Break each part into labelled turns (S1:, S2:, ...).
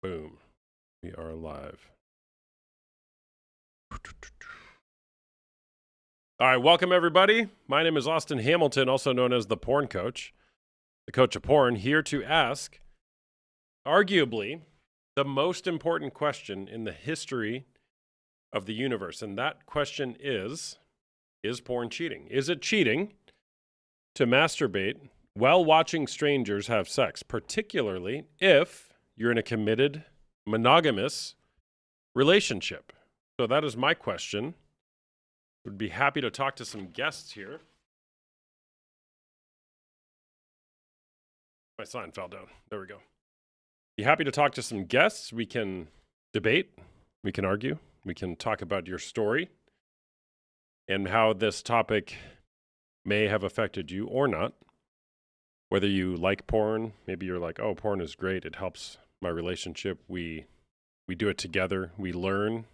S1: Boom. We are live. All right, welcome everybody. My name is Austin Hamilton, also known as the Porn Coach, the coach of porn, here to ask, arguably, the most important question in the history of the universe. And that question is porn cheating? Is it cheating to masturbate while watching strangers have sex, particularly if you're in a committed, monogamous relationship? So that is my question. Would be happy to talk to some guests here. My sign fell down. There we go. Be happy to talk to some guests. We can debate. We can argue. We can talk about your story and how this topic may have affected you or not. Whether you like porn, maybe you're like, oh, porn is great. It helps my relationship. We do it together. We learn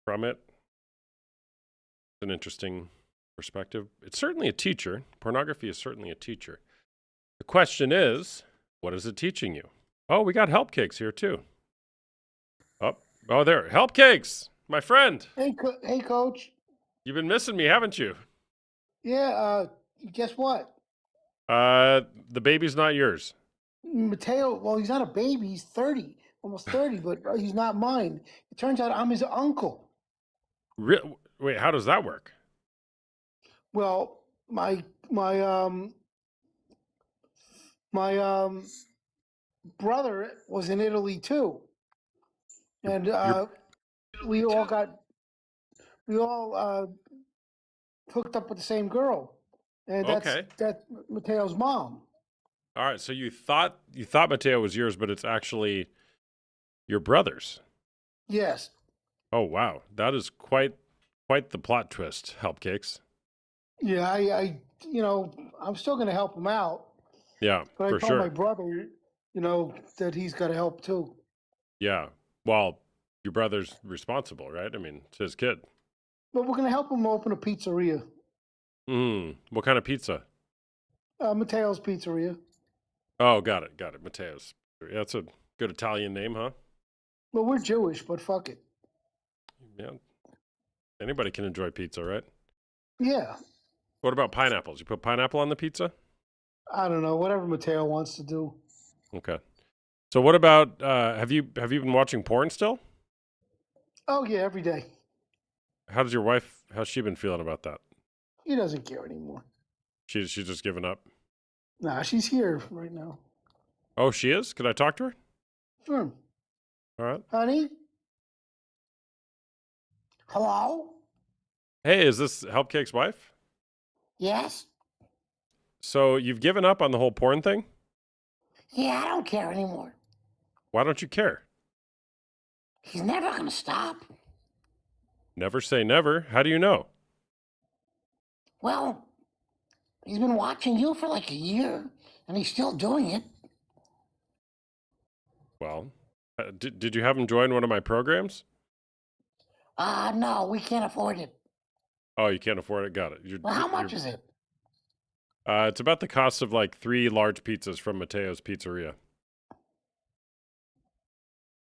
S1: from it. It's an interesting perspective. It's certainly a teacher. Pornography is certainly a teacher. The question is, what is it teaching you? Oh, we got Help Cakes here too. Oh, there. Help Cakes, my friend.
S2: Hey, Coach.
S1: You've been missing me, haven't you?
S2: Yeah, guess what?
S1: The baby's not yours.
S2: Mateo, well, he's not a baby. He's 30, almost 30, but he's not mine. It turns out I'm his uncle.
S1: Wait, how does that work?
S2: Well, my brother was in Italy too, and we all hooked up with the same girl, and that's Mateo's mom.
S1: All right, so you thought Mateo was yours, but it's actually your brother's.
S2: Yes.
S1: Oh wow, that is quite the plot twist, Help Cakes.
S2: Yeah, I'm still going to help him out.
S1: Yeah,
S2: but
S1: for
S2: I told
S1: sure.
S2: my brother, that he's got to help too.
S1: Yeah, well, your brother's responsible, right? I mean, it's his kid.
S2: But we're going to help him open a pizzeria.
S1: What kind of pizza?
S2: Mateo's Pizzeria.
S1: Oh, got it. Mateo's. Yeah, that's a good Italian name, huh?
S2: Well, we're Jewish, but fuck it.
S1: Yeah. Anybody can enjoy pizza, right?
S2: Yeah.
S1: What about pineapples? You put pineapple on the pizza?
S2: I don't know. Whatever Mateo wants to do.
S1: Okay. So what about, have you been watching porn still?
S2: Oh, yeah, every day.
S1: How's she been feeling about that?
S2: She doesn't care anymore.
S1: She's just given up?
S2: Nah, she's here right now.
S1: Oh, she is? Could I talk to her?
S2: Sure.
S1: All right.
S2: Honey? Hello?
S1: Hey, is this Help Cake's wife?
S2: Yes.
S1: So you've given up on the whole porn thing?
S2: Yeah, I don't care anymore.
S1: Why don't you care?
S2: He's never going to stop.
S1: Never say never. How do you know?
S2: Well, he's been watching you for like a year, and he's still doing it.
S1: Well, did you have him join one of my programs?
S2: No, we can't afford it.
S1: Oh, you can't afford it? Got it.
S2: Well, how much is it?
S1: It's about the cost of like 3 large pizzas from Mateo's Pizzeria.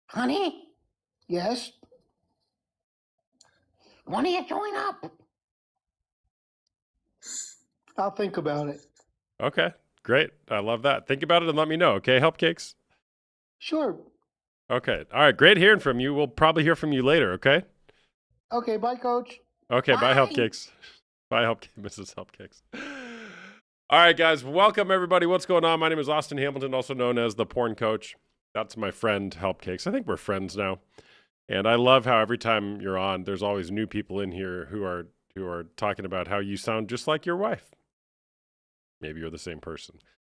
S2: Honey? Yes? Why don't you join up? I'll think about it.
S1: Okay, great. I love that. Think about it and let me know, okay, Help Cakes?
S2: Sure.
S1: Okay. All right, great hearing from you. We'll probably hear from you later, okay?
S2: Okay, bye, Coach.
S1: Okay, bye Help Cakes. Bye, Mrs. Help Cakes. All right, guys, welcome everybody. What's going on? My name is Austin Hamilton, also known as the Porn Coach. That's my friend, Help Cakes. I think we're friends now. And I love how every time you're on, there's always new people in here who are talking about how you sound just like your wife. Maybe you're the same person.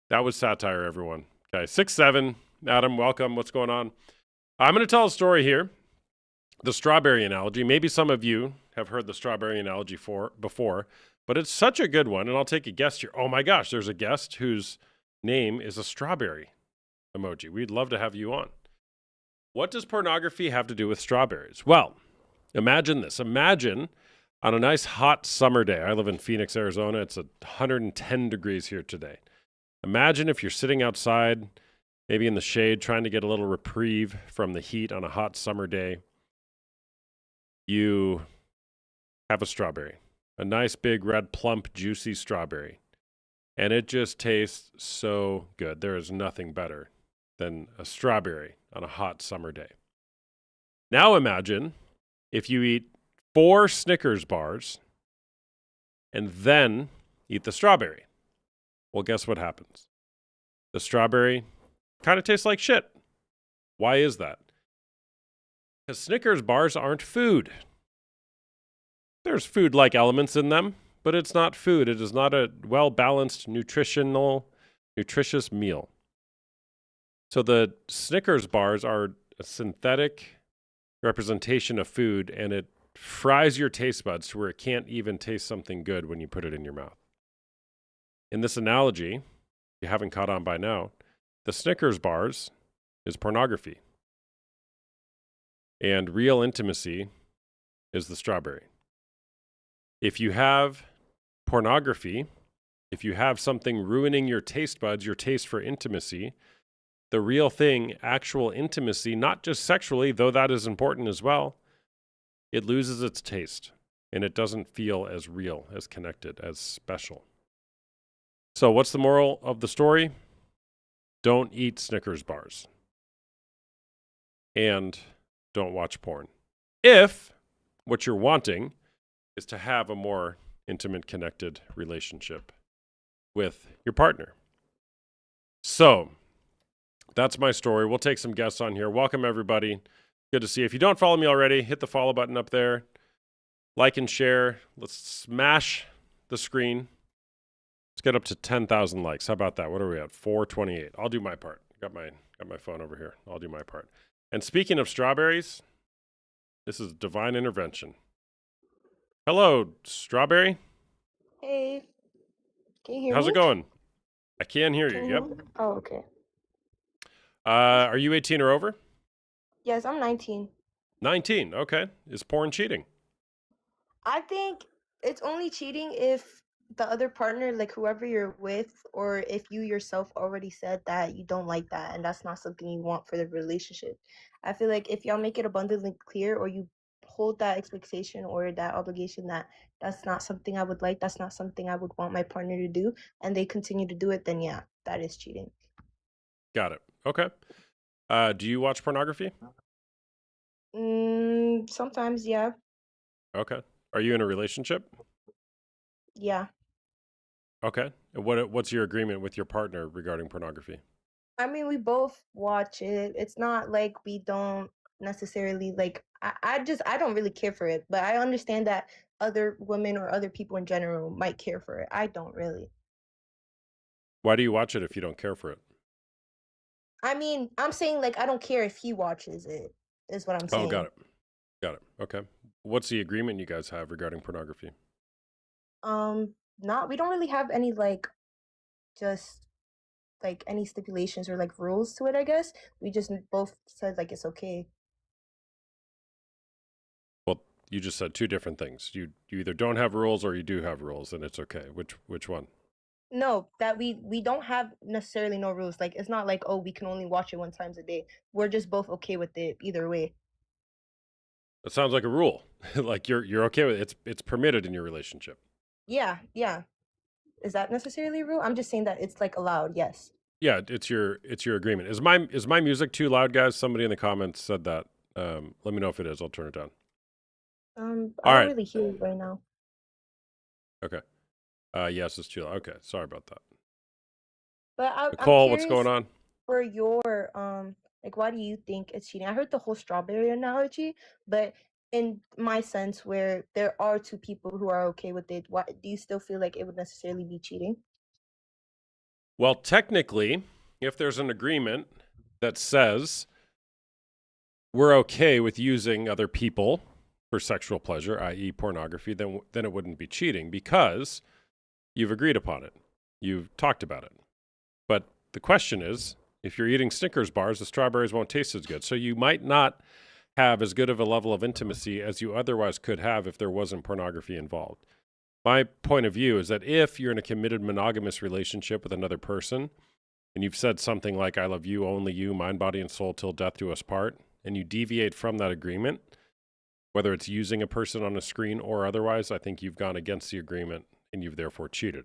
S1: That was satire, everyone. Okay, 6'7", Adam, welcome. What's going on? I'm going to tell a story here. The strawberry analogy. Maybe some of you have heard the strawberry analogy before, but it's such a good one, and I'll take a guest here. Oh my gosh, there's a guest whose name is a strawberry emoji. We'd love to have you on. What does pornography have to do with strawberries? Well, imagine this. Imagine on a nice hot summer day. I live in Phoenix, Arizona. It's 110 degrees here today. Imagine if you're sitting outside maybe in the shade, trying to get a little reprieve from the heat on a hot summer day. You have a strawberry, a nice big red plump juicy strawberry, and it just tastes so good. There is nothing better than a strawberry on a hot summer day. Now imagine if you eat 4 Snickers bars and then eat the strawberry. Well, guess what happens? The strawberry kind of tastes like shit. Why is that? Because Snickers bars aren't food. There's food-like elements in them, but it's not food. It is not a well-balanced, nutritious meal. So the Snickers bars are a synthetic representation of food, and it fries your taste buds to where it can't even taste something good when you put it in your mouth. In this analogy, if you haven't caught on by now, the Snickers bars is pornography. And real intimacy is the strawberry. If you have pornography, if you have something ruining your taste buds, your taste for intimacy, the real thing, actual intimacy, not just sexually, though that is important as well, it loses its taste and it doesn't feel as real, as connected, as special. So what's the moral of the story? Don't eat Snickers bars. And don't watch porn. If what you're wanting is to have a more intimate, connected relationship with your partner. So that's my story. We'll take some guests on here. Welcome, everybody. Good to see you. If you don't follow me already, hit the follow button up there. Like and share. Let's smash the screen. Let's get up to 10,000 likes. How about that? What are we at? 428. I'll do my part. Got my phone over here. I'll do my part. And speaking of strawberries, this is divine intervention. Hello, Strawberry.
S3: Hey, can you hear
S1: How's
S3: me?
S1: it going? I can hear
S3: Can
S1: you.
S3: you
S1: Yep.
S3: hear me? Oh, okay.
S1: Are you 18 or over?
S3: Yes, I'm 19.
S1: 19. Okay. Is porn cheating?
S3: I think it's only cheating if the other partner, like whoever you're with, or if you yourself already said that you don't like that and that's not something you want for the relationship. I feel like if y'all make it abundantly clear or you hold that expectation or that obligation that that's not something I would like, that's not something I would want my partner to do, and they continue to do it, then yeah, that is cheating.
S1: Got it. Okay. Do you watch pornography?
S3: Sometimes, yeah.
S1: Okay. Are you in a relationship?
S3: Yeah.
S1: Okay. What's your agreement with your partner regarding pornography?
S3: I mean, we both watch it. It's not like we don't necessarily like. I don't really care for it, but I understand that other women or other people in general might care for it. I don't really.
S1: Why do you watch it if you don't care for it?
S3: I mean, I'm saying like I don't care if he watches it, is what I'm
S1: Oh, got
S3: saying.
S1: it. Got it. Okay. What's the agreement you guys have regarding pornography?
S3: Not we don't really have any like just like any stipulations or like rules to it, I guess. We just both said like it's okay.
S1: Well, you just said two different things. You either don't have rules or you do have rules, and it's okay. Which one?
S3: No, that we don't have necessarily no rules. Like it's not like, oh, we can only watch it one times a day. We're just both okay with it either way.
S1: That sounds like a rule. Like you're okay with it. It's permitted in your relationship.
S3: Yeah, yeah. Is that necessarily a rule? I'm just saying that it's like allowed, yes.
S1: Yeah, it's your agreement. Is my music too loud, guys? Somebody in the comments said that. Let me know if it is. I'll turn it down.
S3: I
S1: All
S3: don't
S1: right.
S3: really hear it right now.
S1: Okay. Yes, it's too loud. Okay, sorry about that.
S3: But I'm
S1: Nicole, what's
S3: curious
S1: going on?
S3: for your like why do you think it's cheating? I heard the whole strawberry analogy, but in my sense where there are two people who are okay with it, why do you still feel like it would necessarily be cheating?
S1: Well, technically, if there's an agreement that says we're okay with using other people for sexual pleasure, i.e., pornography, then it wouldn't be cheating because you've agreed upon it. You've talked about it. But the question is, if you're eating Snickers bars, the strawberries won't taste as good. So you might not have as good of a level of intimacy as you otherwise could have if there wasn't pornography involved. My point of view is that if you're in a committed monogamous relationship with another person, and you've said something like, I love you, only you, mind, body, and soul till death do us part, and you deviate from that agreement, whether it's using a person on a screen or otherwise, I think you've gone against the agreement and you've therefore cheated.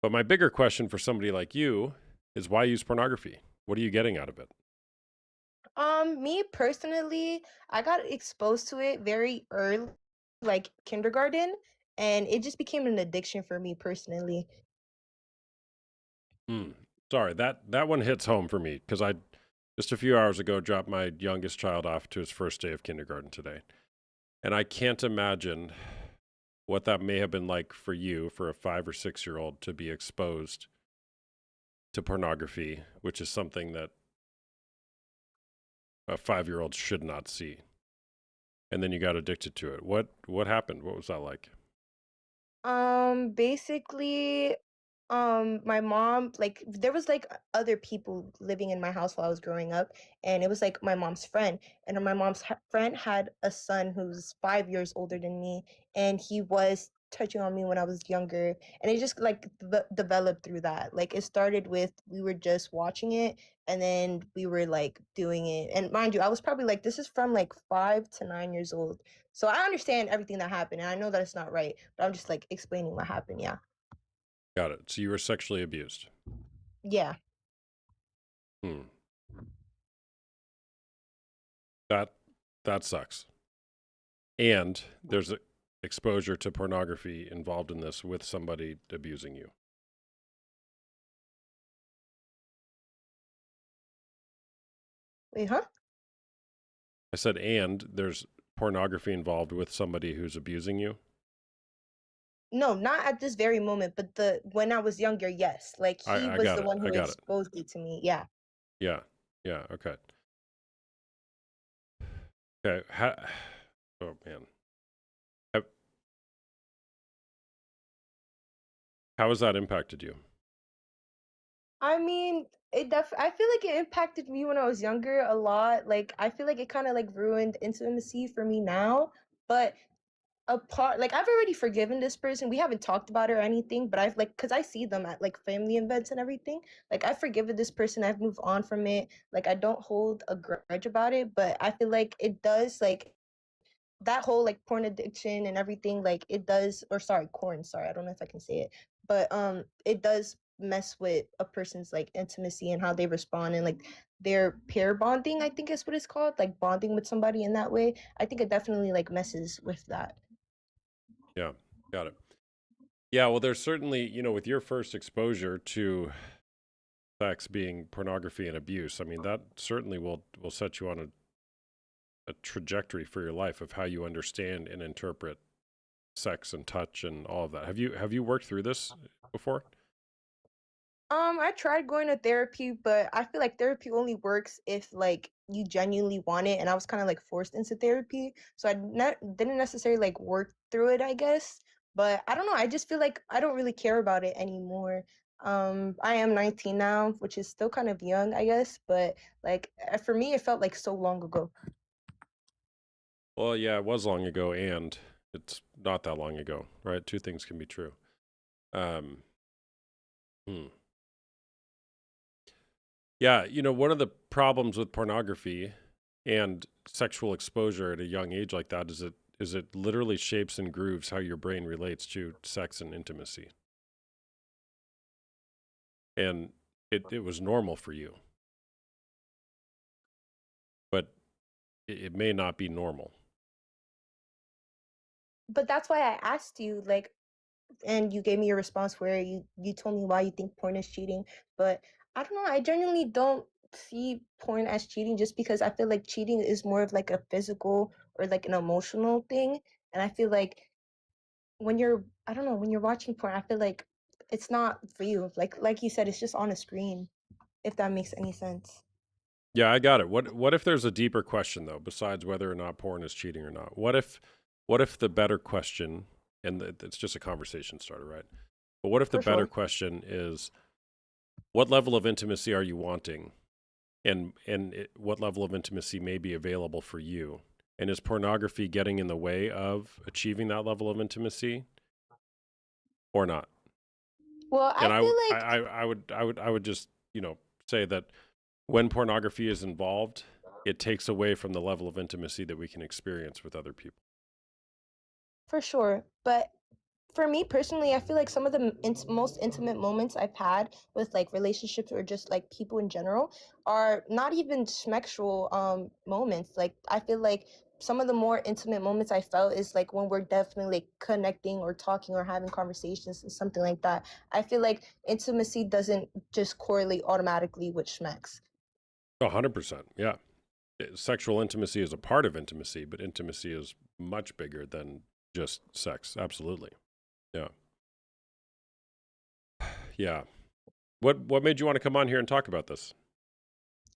S1: But my bigger question for somebody like you is, why use pornography? What are you getting out of it?
S3: Me personally, I got exposed to it very early, like kindergarten, and it just became an addiction for me personally.
S1: Sorry, that one hits home for me because I just a few hours ago dropped my youngest child off to his first day of kindergarten today. And I can't imagine what that may have been like for you, for a 5 or 6 year old, to be exposed to pornography, which is something that a 5-year-old should not see. And then you got addicted to it. What happened? What was that like?
S3: Basically, my mom, like, there was like other people living in my house while I was growing up, and it was like my mom's friend, and my mom's friend had a son who's 5 years older than me, and he was touching on me when I was younger, and it just like developed through that. Like, it started with we were just watching it, and then we were like doing it. And mind you, I was probably like, this is from like 5 to 9 years old. So I understand everything that happened, and I know that it's not right, but I'm just like explaining what happened. Yeah.
S1: Got it. So you were sexually abused.
S3: Yeah.
S1: Hmm. That sucks. And there's exposure to pornography involved in this with somebody abusing you.
S3: Wait, huh?
S1: I said, and there's pornography involved with somebody who's abusing you.
S3: No, not at this very moment, but the when I was younger, yes. Like, he
S1: I
S3: was
S1: got
S3: the
S1: it.
S3: one
S1: I
S3: who
S1: got it.
S3: exposed it to me. Yeah.
S1: Yeah. Yeah. Okay. Okay. Oh man. How, how has that impacted you?
S3: I mean, I feel like it impacted me when I was younger a lot. Like, I feel like it kind of like ruined intimacy for me now, but apart, like, I've already forgiven this person. We haven't talked about it or anything, but I've, like, because I see them at like family events and everything. Like, I've forgiven this person. I've moved on from it. Like, I don't hold a grudge about it, but I feel like it does, like, that whole like porn addiction and everything, like, it does, or sorry, corn, sorry, I don't know if I can say it, but it does mess with a person's like intimacy and how they respond, and like their pair bonding, I think is what it's called, like bonding with somebody in that way. I think it definitely like messes with that.
S1: Yeah. Got it. Yeah. Well, there's certainly, with your first exposure to sex being pornography and abuse, I mean, that certainly will set you on a trajectory for your life of how you understand and interpret sex and touch and all of that. Have you worked through this before?
S3: I tried going to therapy, but I feel like therapy only works if like you genuinely want it, and I was kind of like forced into therapy, so I didn't necessarily like work through it, I guess. But I don't know, I just feel like I don't really care about it anymore. I am 19 now, which is still kind of young, I guess, but like for me, it felt like so long ago.
S1: Well, yeah, it was long ago, and it's not that long ago, right? Two things can be true. Um, hmm. Yeah, one of the problems with pornography and sexual exposure at a young age like that is it literally shapes and grooves how your brain relates to sex and intimacy. And it was normal for you, but it may not be normal.
S3: But that's why I asked you, like, and you gave me a response where you told me why you think porn is cheating. But I don't know, I genuinely don't see porn as cheating, just because I feel like cheating is more of like a physical or like an emotional thing. And I feel like when you're, I don't know, when you're watching porn, I feel like it's not for you. Like you said, it's just on a screen, if that makes any sense.
S1: Yeah, I got it. What if there's a deeper question though, besides whether or not porn is cheating or not? What if the better question, and it's just a conversation starter, right? But what if the
S3: For
S1: better
S3: sure.
S1: question is, what level of intimacy are you wanting, and what level of intimacy may be available for you, and is pornography getting in the way of achieving that level of intimacy or not?
S3: Well, I
S1: And
S3: feel
S1: I
S3: like
S1: I, I would just say that when pornography is involved, it takes away from the level of intimacy that we can experience with other people.
S3: For sure. But for me personally, I feel like some of the most intimate moments I've had with like relationships or just like people in general are not even sexual moments. Like I feel like some of the more intimate moments I felt is like when we're definitely like connecting or talking or having conversations and something like that. I feel like intimacy doesn't just correlate automatically with schmecks.
S1: 100%. Yeah. Sexual intimacy is a part of intimacy, but intimacy is much bigger than just sex. Absolutely. Yeah. Yeah. What made you want to come on here and talk about this?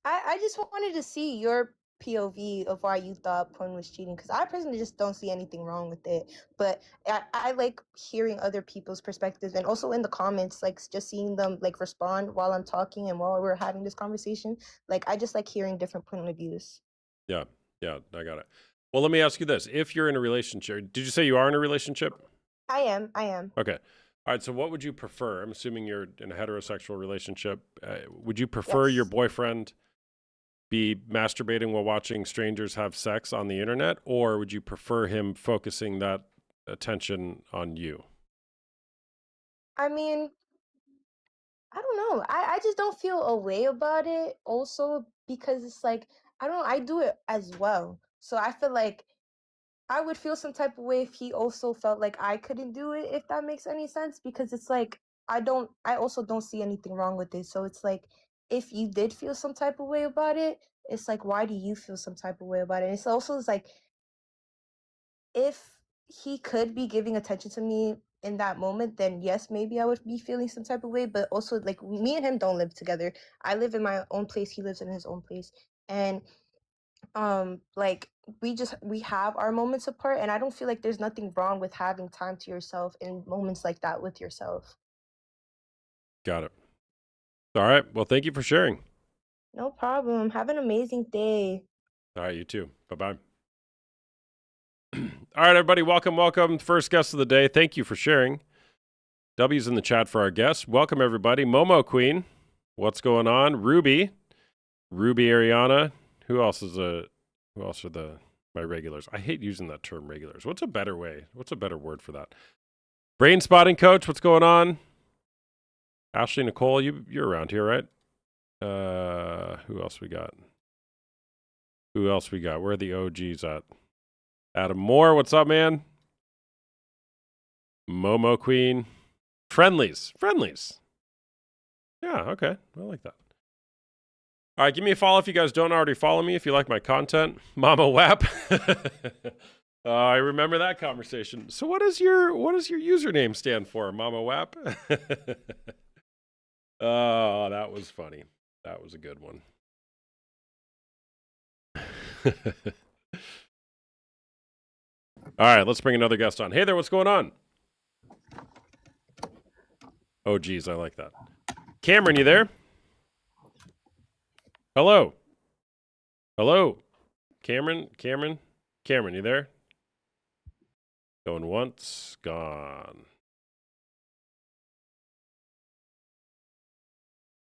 S3: I just wanted to see your POV of why you thought porn was cheating because I personally just don't see anything wrong with it. But I like hearing other people's perspectives and also in the comments, like just seeing them like respond while I'm talking and while we're having this conversation. Like I just like hearing different point of views.
S1: Yeah. Yeah, I got it. Well, let me ask you this. If you're in a relationship, did you say you are in a relationship?
S3: I am. I am.
S1: Okay. All right. So what would you prefer? I'm assuming you're in a heterosexual relationship. Would you prefer
S3: Yes.
S1: your boyfriend be masturbating while watching strangers have sex on the internet, or would you prefer him focusing that attention on you?
S3: I mean, I don't know. I just don't feel a way about it also because it's like I don't know, I do it as well. So I feel like I would feel some type of way if he also felt like I couldn't do it, if that makes any sense, because it's like I also don't see anything wrong with it. So it's like if you did feel some type of way about it, it's like why do you feel some type of way about it? It's also it's like if he could be giving attention to me in that moment, then yes, maybe I would be feeling some type of way. But also like me and him don't live together. I live in my own place, he lives in his own place. And like we have our moments apart and I don't feel like there's nothing wrong with having time to yourself in moments like that with yourself.
S1: Got it. All right. Well, thank you for sharing.
S3: No problem. Have an amazing day.
S1: All right. You too. Bye-bye. All right, everybody. Welcome. First guest of the day. Thank you for sharing. W's in the chat for our guests. Welcome, everybody. Momo Queen. What's going on? Ruby Ariana. Who else are my regulars? I hate using that term regulars. What's a better way? What's a better word for that? Brain spotting coach. What's going on? Ashley Nicole, you're around here, right? Who else we got? Where are the OGs at? Adam Moore, what's up, man? Momo Queen. Friendlies. Yeah, okay. I like that. All right, give me a follow if you guys don't already follow me, if you like my content. Mama Wap. I remember that conversation. So what does your username stand for, Mama Wap? Oh, that was funny. That was a good one. All right, let's bring another guest on. Hey there, what's going on? Oh, geez, I like that. Cameron, you there? Hello. Cameron, you there? Going once, gone.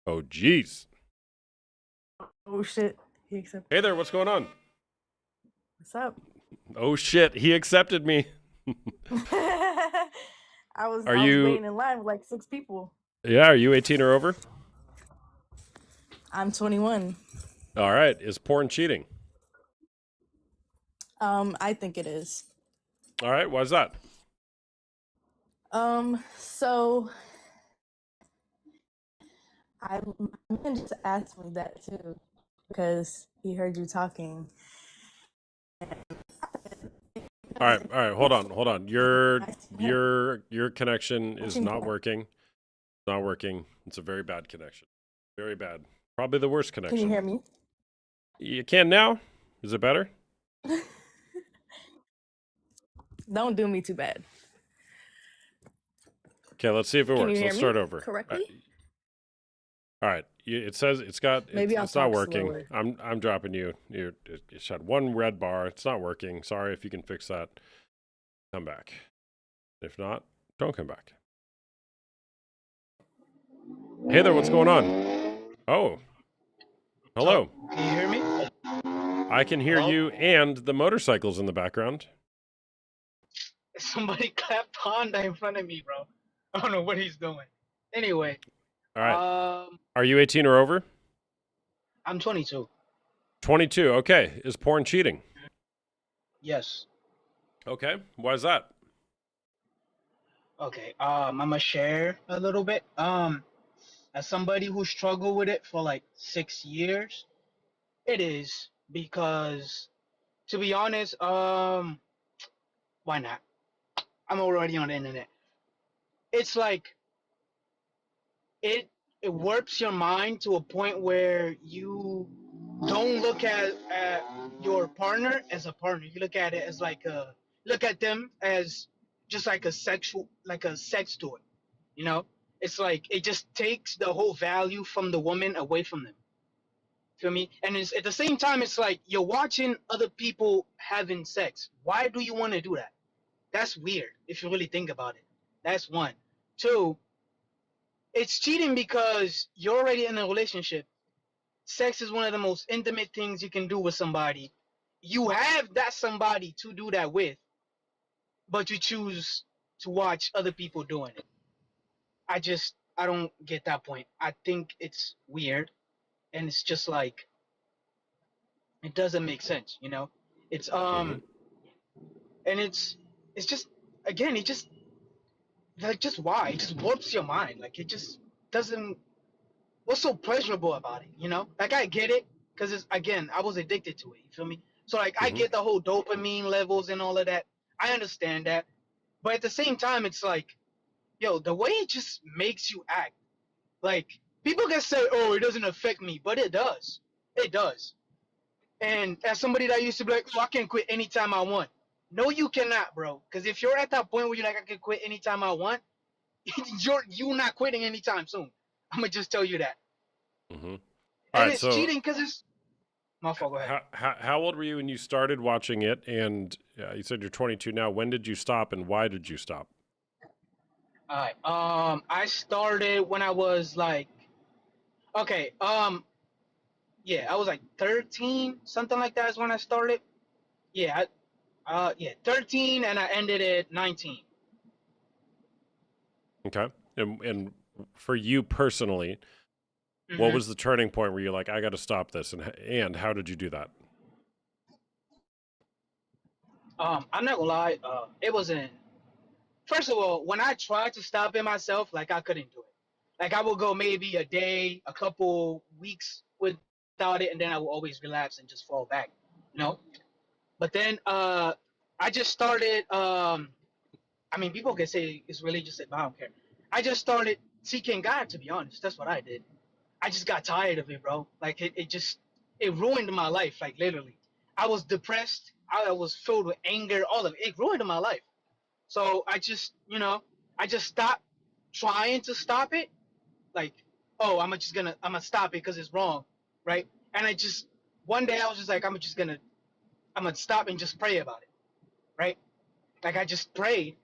S1: Oh, geez.
S4: Oh shit. He accepted.
S1: Hey there, what's going on?
S4: What's up?
S1: Oh, shit, he accepted me.
S4: I was
S1: Are you-
S4: waiting in line with like 6 people.
S1: Yeah, are you 18 or over?
S4: I'm 21.
S1: All right, is porn cheating?
S4: I think it is.
S1: All right, why's that?
S4: So my man just asked me that too because he heard you talking.
S1: All right, hold on. Your connection is not working. It's not working. It's a very bad connection. Very bad. Probably the worst connection.
S4: Can you hear me?
S1: You can now? Is it better?
S4: Don't do me too bad.
S1: Okay, let's see if it
S4: Can you
S1: works.
S4: hear
S1: Let's
S4: me
S1: start over.
S4: correctly?
S1: All right. It says it's not
S4: Maybe I'll talk
S1: working.
S4: slower.
S1: I'm dropping you. You had one red bar. It's not working. Sorry. If you can fix that, come back. If not, don't come back. Hey there, what's going on? Oh, hello.
S5: Can you hear me?
S1: I can hear
S5: Hello?
S1: you and the motorcycles in the background.
S5: Somebody clapped Honda in front of me, bro. I don't know what he's doing. Anyway,
S1: All right.
S5: um,
S1: Are you 18 or over?
S5: I'm 22.
S1: 22. Okay. Is porn cheating?
S5: Yes.
S1: Okay. Why is that?
S5: Okay. I'm gonna share a little bit. As somebody who struggled with it for like 6 years, it is because, to be honest, why not? I'm already on the internet. It's like it it warps your mind to a point where you don't look at your partner as a partner. You look at it as like a look at them as just like a sexual like a sex toy. You know, it's like it just takes the whole value from the woman away from them. Feel me? And it's at the same time, it's like you're watching other people having sex. Why do you want to do that? That's weird if you really think about it. That's one. Two, it's cheating because you're already in a relationship. Sex is one of the most intimate things you can do with somebody. You have that somebody to do that with, but you choose to watch other people doing it. I don't get that point. I think it's weird, and it's just like it doesn't make sense, you know? It's
S1: Mm-hmm.
S5: and it's just again, it just like just why? It just warps your mind. Like it just doesn't what's so pleasurable about it, you know? Like I get it, because it's again, I was addicted to it, you feel me? So like I
S1: Mm-hmm.
S5: get the whole dopamine levels and all of that. I understand that. But at the same time, it's like, yo, the way it just makes you act. Like people can say, oh, it doesn't affect me, but it does. It does. And as somebody that used to be like, oh, I can quit anytime I want. No, you cannot, bro. Because if you're at that point where you're like, I can quit anytime I want, you're not quitting anytime soon. I'm gonna just tell you that.
S1: Mm-hmm. All
S5: And
S1: right.
S5: it's
S1: So,
S5: cheating because it's my fault. Go ahead.
S1: how old were you when you started watching it? And you said you're 22 now. When did you stop, and why did you stop?
S5: All right. I started when I was like, okay. Yeah, I was like 13, something like that is when I started. Yeah. Yeah, 13, and I ended at 19.
S1: Okay. And for you personally, what
S5: hmm
S1: was the turning point where you're like, I got to stop this, and how did you do that?
S5: I'm not gonna lie. It wasn't. First of all, when I tried to stop it myself, like I couldn't do it. Like I would go maybe a day, a couple weeks without it, and then I would always relapse and just fall back. You know. But then I just started. I mean, people can say it's religious, but I don't care. I just started seeking God. To be honest, that's what I did. I just got tired of it, bro. Like it ruined my life. Like literally, I was depressed. I was filled with anger. All of it. It ruined my life. So I just, I just stopped trying to stop it. Like, oh, I'm gonna stop it because it's wrong, right? And I just, one day I was just like, I'm gonna stop and just pray about it, right? Like I just prayed,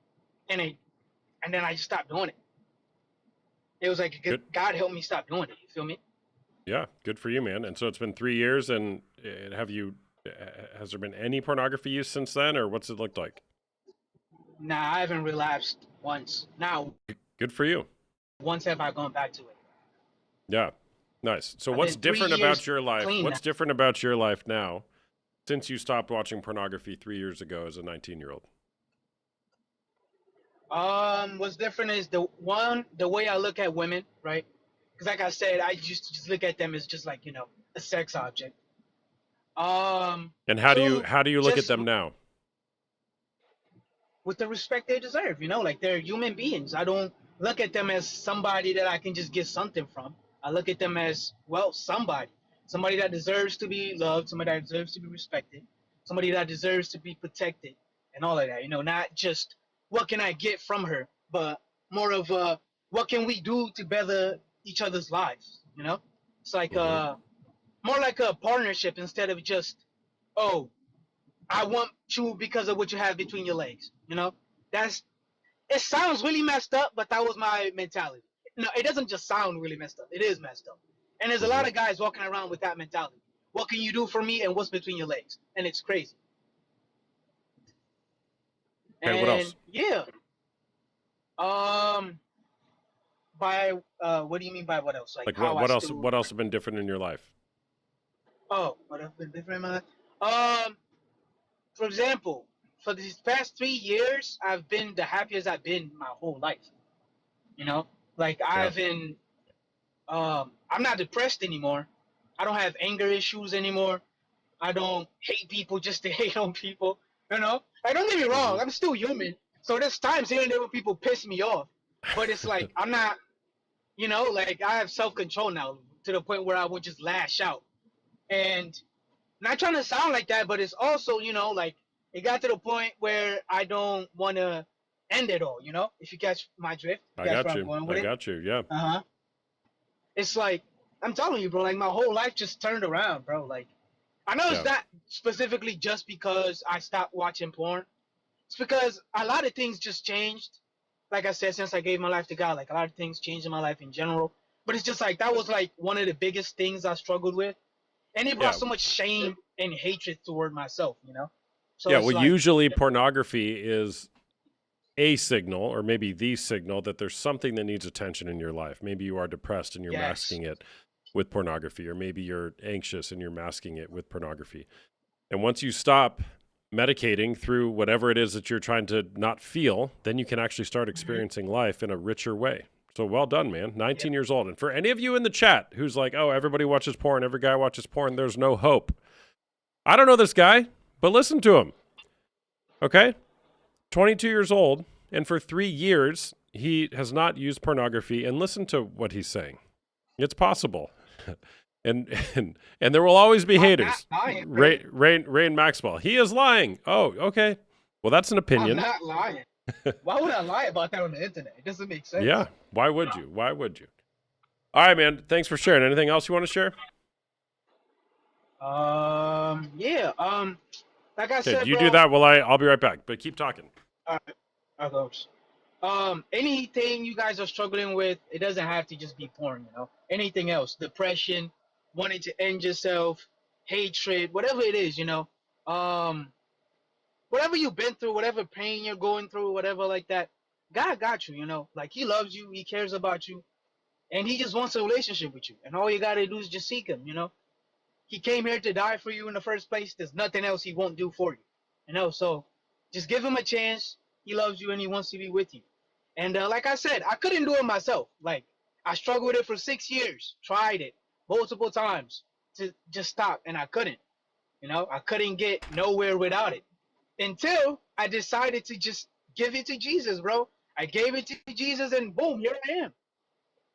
S5: and and then I just stopped doing it. It was like
S1: Good.
S5: God helped me stop doing it. You feel me?
S1: Yeah. Good for you, man. And so it's been 3 years, and has there been any pornography use since then, or what's it looked like?
S5: Nah, I haven't relapsed once. Now,
S1: Good for you.
S5: once have I gone back to it.
S1: Yeah. Nice. So
S5: I've
S1: what's
S5: been 3
S1: different
S5: years
S1: about your life?
S5: clean now.
S1: What's different about your life now since you stopped watching pornography 3 years ago as a 19-year-old?
S5: What's different is the way I look at women, right? Because like I said, I used to just look at them as just like a sex object.
S1: And
S5: Two,
S1: how do you look at
S5: just
S1: them now?
S5: with the respect they deserve, like they're human beings. I don't look at them as somebody that I can just get something from. I look at them as somebody that deserves to be loved, somebody that deserves to be respected, somebody that deserves to be protected, and all of that. Not just what can I get from her, but more of what can we do to better each other's lives. It's like
S1: Mm-hmm.
S5: more like a partnership instead of just, oh, I want you because of what you have between your legs. That's it sounds really messed up, but that was my mentality. No, it doesn't just sound really messed up. It is messed up. And there's a lot of guys walking around with that mentality. What can you do for me, and what's between your legs? And it's crazy.
S1: Okay, what
S5: And
S1: else?
S5: yeah, by what do you mean by what else? Like
S1: Like
S5: how I
S1: what else?
S5: still
S1: What else has been different in your life?
S5: what have been different in my life? For example, for these past 3 years, I've been the happiest I've been my whole life. You know, like I
S1: Yeah.
S5: haven't. I'm not depressed anymore. I don't have anger issues anymore. I don't hate people just to hate on people. You know, like, don't get me wrong. I'm still human. So there's times here and there where people piss me off, but it's like I'm not. You know, like I have self-control now to the point where I would just lash out. And not trying to sound like that, but it's also, you know, like it got to the point where I don't want to end it all, you know, if you catch my drift, you
S1: I
S5: catch
S1: got
S5: where I'm
S1: you.
S5: going with
S1: I
S5: it.
S1: got you. Yeah.
S5: Uh-huh. It's like, I'm telling you, bro, like my whole life just turned around, bro. Like, I know it's
S1: Yeah.
S5: not specifically just because I stopped watching porn. It's because a lot of things just changed. Like I said, since I gave my life to God, like a lot of things changed in my life in general. But it's just like, that was like one of the biggest things I struggled with. And it brought
S1: Yeah.
S5: so much shame and hatred toward myself, you know? So
S1: Yeah.
S5: it's
S1: Well,
S5: like,
S1: usually pornography is a signal, or maybe the signal, that there's something that needs attention in your life. Maybe you are depressed and you're
S5: yes.
S1: masking it with pornography, or maybe you're anxious and you're masking it with pornography. And once you stop medicating through whatever it is that you're trying to not feel, then you can actually start experiencing life in a richer way. So well done, man. 19 years old. And for any of you in the chat who's like, oh, everybody watches porn, every guy watches porn, there's no hope. I don't know this guy, but listen to him. Okay? 22 years old, and for 3 years, he has not used pornography. And listen to what he's saying. It's possible. and there will always be haters.
S5: I'm not lying,
S1: Rain Maxwell. He is lying. Oh, okay. Well, that's an
S5: I'm
S1: opinion.
S5: not lying. Why would I lie about that on the internet? It doesn't make sense.
S1: Yeah. Why would you? Why would you? All right, man. Thanks for sharing. Anything else you want to share?
S5: Yeah. Like I
S1: Okay,
S5: said,
S1: you
S5: bro.
S1: do that while I'll be right back. But keep talking.
S5: Of course. Anything you guys are struggling with, it doesn't have to just be porn, you know. Anything else, depression, wanting to end yourself, hatred, whatever it is, you know. Whatever you've been through, whatever pain you're going through, whatever like that, God got you, you know. Like He loves you, He cares about you, and He just wants a relationship with you. And all you gotta do is just seek Him, you know. He came here to die for you in the first place. There's nothing else He won't do for you, you know. So just give Him a chance. He loves you and He wants to be with you. And like I said, I couldn't do it myself. Like I struggled with it for 6 years, tried it multiple times to just stop, and I couldn't. You know, I couldn't get nowhere without it until I decided to just give it to Jesus, bro. I gave it to Jesus, and boom, here I am.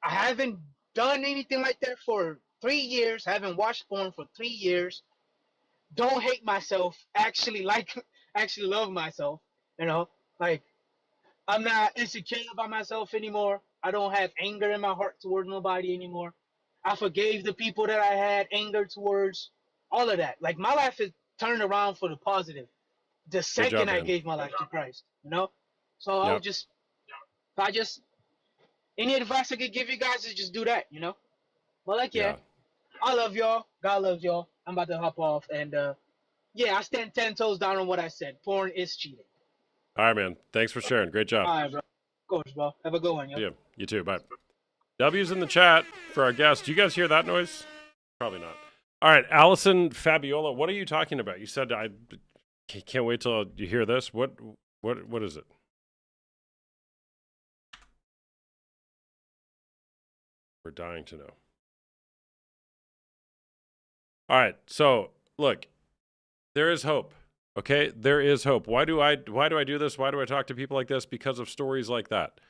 S5: I haven't done anything like that for 3 years. Haven't watched porn for 3 years. Don't hate myself. Actually actually love myself. You know, like I'm not insecure about myself anymore. I don't have anger in my heart towards nobody anymore. I forgave the people that I had anger towards. All of that. Like my life is turned around for the positive the
S1: Good
S5: second
S1: job,
S5: I
S1: man.
S5: gave my life to Christ. You know? So I
S1: Yep.
S5: would just any advice I could give you guys is just do that, you know? But like yeah, I love y'all. God loves y'all. I'm about to hop off, and yeah, I stand 10 toes down on what I said. Porn is cheating.
S1: All right, man. Thanks for sharing. Great job.
S5: All right, bro. Of course, bro. Have a good one, yo.
S1: Yeah, you too. Bye. W's in the chat for our guest. Do you guys hear that noise? Probably not. All right, Allison Fabiola, what are you talking about? You said I can't wait till you hear this. What is it? We're dying to know. All right, so look, there is hope. Okay, there is hope. Why do I do this? Why do I talk to people like this? Because of stories like that.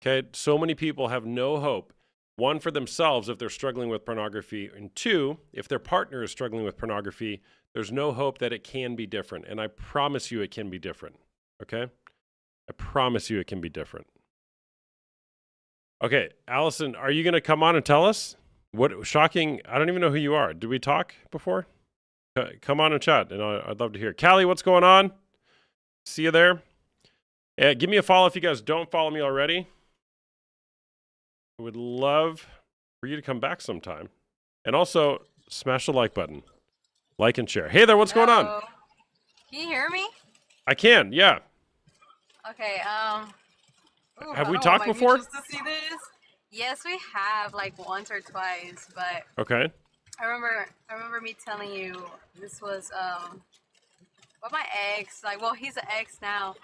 S1: Okay, so many people have no hope. One, for themselves if they're struggling with pornography, and two, if their partner is struggling with pornography, there's no hope that it can be different. And I promise you it can be different. Okay, I promise you it can be different. Okay, Allison, are you going to come on and tell us? What shocking, I don't even know who you are. Did we talk before? Come on and chat, and I'd love to hear. Callie, what's going on? See you there. Give me a follow if you guys don't follow me already. I would love for you to come back sometime. And also, smash the like button. Like and share. Hey there, what's going on?
S6: Hello. Can you hear me?
S1: I can, yeah.
S6: Okay. Ooh,
S1: Have
S6: I
S1: we
S6: don't
S1: talked
S6: want my
S1: before?
S6: mutuals to see this. Yes, we have, like once or twice, but
S1: Okay.
S6: I remember me telling you this was what my ex, like, well, he's an ex now,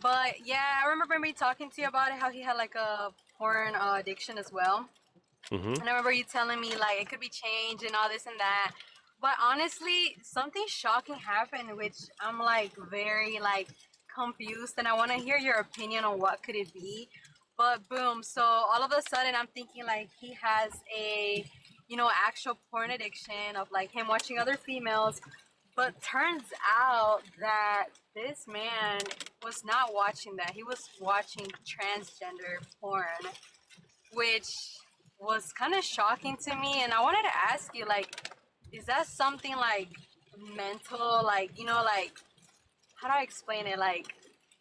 S6: but yeah, I remember me talking to you about it, how he had like a porn addiction as well.
S1: Mm-hmm.
S6: And I remember you telling me like it could be changed and all this and that. But honestly, something shocking happened, which I'm like very like confused, and I want to hear your opinion on what could it be. But boom, so all of a sudden I'm thinking like he has a, actual porn addiction of like him watching other females. But turns out that this man was not watching that. He was watching transgender porn, which was kind of shocking to me. And I wanted to ask you, like, is that something like mental? Like, like, how do I explain it? Like,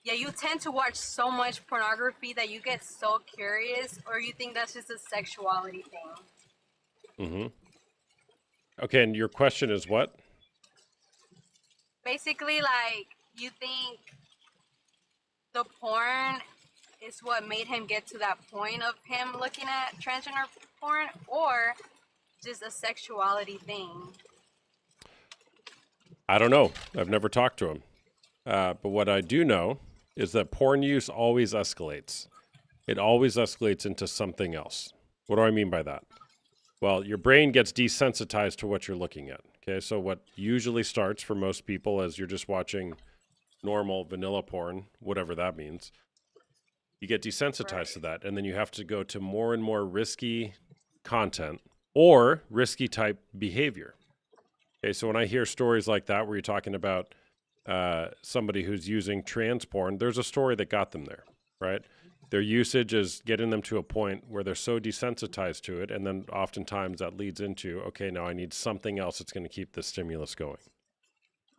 S6: yeah, you tend to watch so much pornography that you get so curious, or you think that's just a sexuality thing?
S1: Mm-hmm. Okay, and your question is what?
S6: Basically, like, you think the porn is what made him get to that point of him looking at transgender porn, or just a sexuality thing?
S1: I don't know. I've never talked to him. But what I do know is that porn use always escalates. It always escalates into something else. What do I mean by that? Well, your brain gets desensitized to what you're looking at. Okay, so what usually starts for most people as you're just watching normal vanilla porn, whatever that means, you get desensitized to that, and then you have to go to more and more risky content or risky type behavior. Okay, so when I hear stories like that where you're talking about somebody who's using trans porn, there's a story that got them there, right? Their usage is getting them to a point where they're so desensitized to it, and then oftentimes that leads into, okay, now I need something else that's going to keep the stimulus going.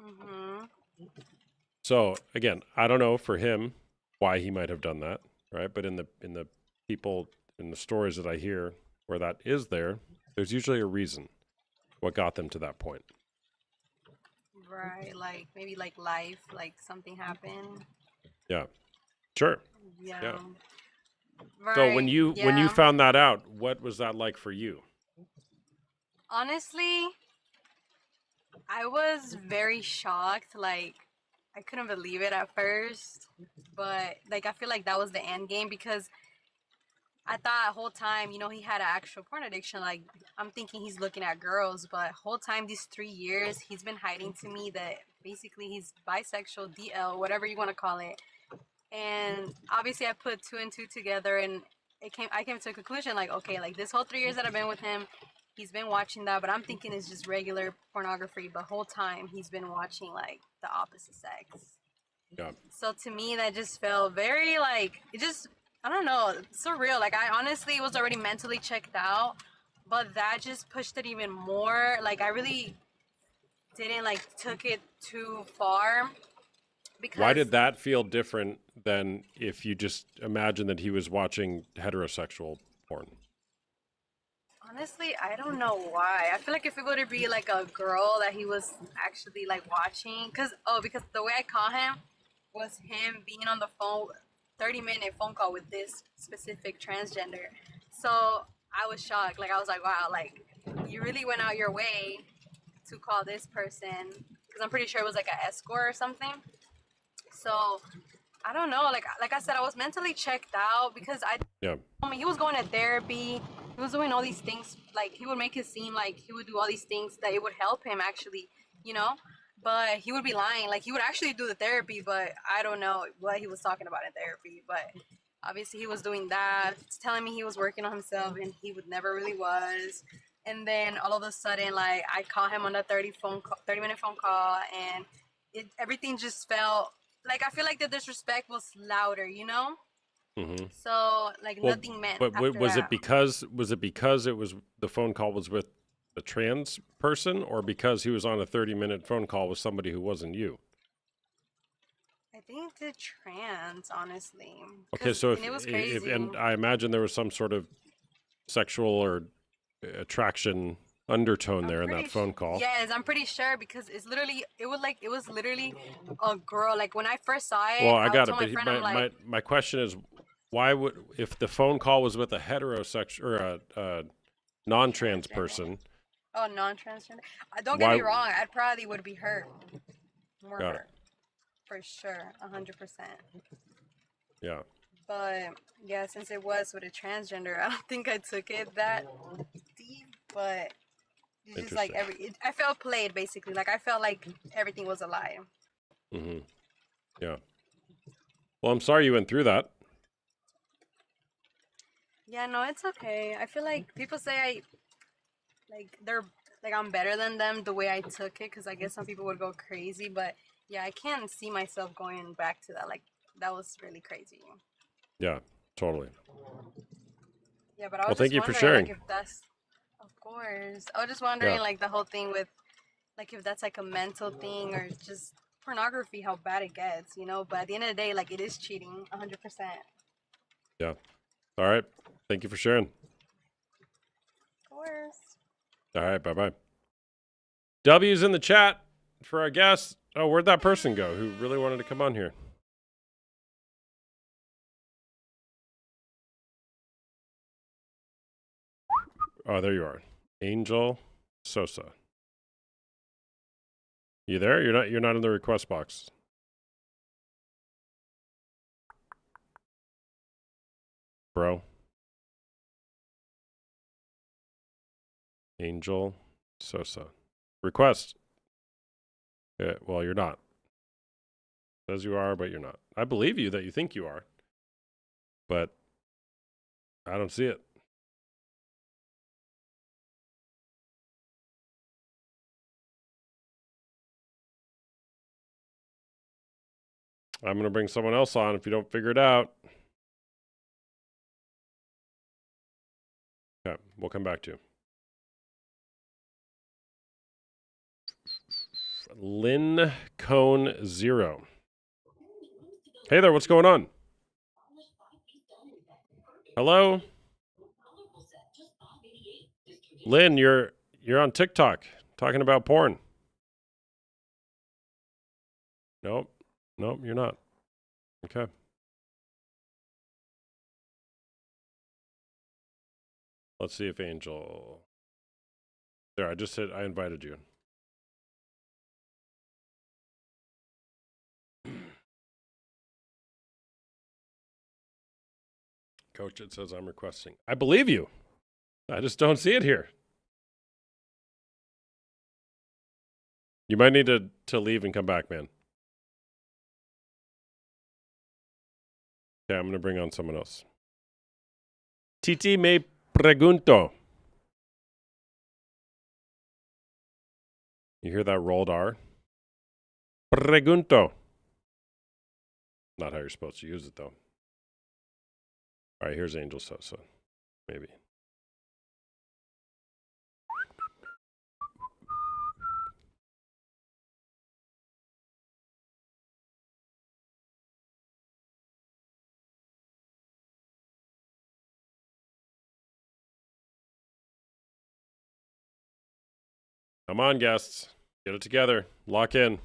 S6: Mm-hmm.
S1: So again, I don't know for him why he might have done that, right? But in the people in the stories that I hear where that is there, there's usually a reason what got them to that point.
S6: Right, like maybe like life, like something happened.
S1: Yeah, sure.
S6: Yeah.
S1: Yeah.
S6: Right.
S1: So when you
S6: yeah.
S1: found that out, what was that like for you?
S6: Honestly, I was very shocked. Like, I couldn't believe it at first, but like I feel like that was the end game, because I thought the whole time, he had an actual porn addiction. Like, I'm thinking he's looking at girls, but whole time these 3 years, he's been hiding to me that basically he's bisexual, DL, whatever you want to call it. And obviously, I put two and two together, and I came to a conclusion like, okay, like this whole 3 years that I've been with him, he's been watching that, but I'm thinking it's just regular pornography. But whole time he's been watching like the opposite sex.
S1: Yeah.
S6: So to me, that just felt very like, it just, I don't know, surreal. Like, I honestly was already mentally checked out, but that just pushed it even more. Like, I really didn't like took it too far. Because
S1: Why did that feel different than if you just imagine that he was watching heterosexual porn?
S6: honestly, I don't know why. I feel like if it were to be like a girl that he was actually like watching, because the way I caught him was him being on the phone, 30-minute phone call with this specific transgender. So I was shocked. Like, I was like, wow, like you really went out your way to call this person, because I'm pretty sure it was like an escort or something. So I don't know. Like I said, I was mentally checked out, because
S1: Yeah.
S6: I mean, he was going to therapy. He was doing all these things. Like, he would make it seem like he would do all these things that it would help him actually, you know. But he would be lying. Like, he would actually do the therapy, but I don't know what he was talking about in therapy. But obviously, he was doing that, telling me he was working on himself, and he would never really was. And then all of a sudden, like, I caught him on a 30-minute phone call, and everything just felt like, I feel like the disrespect was louder, you know.
S1: Mm-hmm.
S6: So like
S1: Well,
S6: nothing meant.
S1: but
S6: After
S1: was
S6: that.
S1: it because it was the phone call was with a trans person, or because he was on a 30-minute phone call with somebody who wasn't you?
S6: I think the trans, honestly.
S1: Okay, so
S6: and it was crazy.
S1: and I imagine there was some sort of sexual or attraction undertone
S6: I'm
S1: there in
S6: pretty
S1: that phone call.
S6: Yes, I'm pretty sure because it was literally a girl. Like when I first saw it,
S1: Well, I
S6: I
S1: got it,
S6: told my
S1: but
S6: friend, I'm like,
S1: my question is, why would, if the phone call was with a heterosexual or a non-trans
S6: transgender.
S1: person?
S6: Oh, non-transgender. Don't get
S1: Why?
S6: me wrong. I probably would be hurt, more
S1: Got it.
S6: hurt, for sure, 100%.
S1: Yeah.
S6: But yeah, since it was with a transgender, I don't think I took it that deep. But it's just like
S1: Interesting.
S6: I felt played basically. Like I felt like everything was a lie.
S1: Mm-hmm. Yeah. Well, I'm sorry you went through that.
S6: Yeah, no, it's okay. I feel like people say they're like I'm better than them the way I took it because I guess some people would go crazy. But yeah, I can't see myself going back to that. Like that was really crazy.
S1: Yeah, totally.
S6: Yeah, but I
S1: Well,
S6: was
S1: thank
S6: just
S1: you for
S6: wondering, like,
S1: sharing.
S6: if that's, of course. I was just wondering,
S1: Yeah.
S6: like, the whole thing with, like, if that's like a mental thing or just pornography, how bad it gets, you know? But at the end of the day, like, it is cheating, 100%.
S1: Yeah. All right. Thank you for sharing.
S6: Of course.
S1: All right. Bye-bye. W's in the chat for our guests. Oh, where'd that person go who really wanted to come on here? Oh, there you are. Angel Sosa. You there? You're not in the request box. Bro. Angel Sosa. Request. Yeah, well, you're not. Says you are, but you're not. I believe you that you think you are. But I don't see it. I'm going to bring someone else on if you don't figure it out. Okay, we'll come back to you. Lynn Cone Zero. Hey there, what's going on? Hello? Lynn, you're on TikTok talking about porn. Nope, you're not. Okay. Let's see if Angel. There, I invited you. Coach, it says I'm requesting. I believe you. I just don't see it here. You might need to leave and come back, man. Okay, I'm going to bring on someone else. Titi me pregunto. You hear that rolled R? Pregunto. Not how you're supposed to use it, though. All right, here's Angel Sosa. Maybe. Come on, guests. Get it together. Lock in.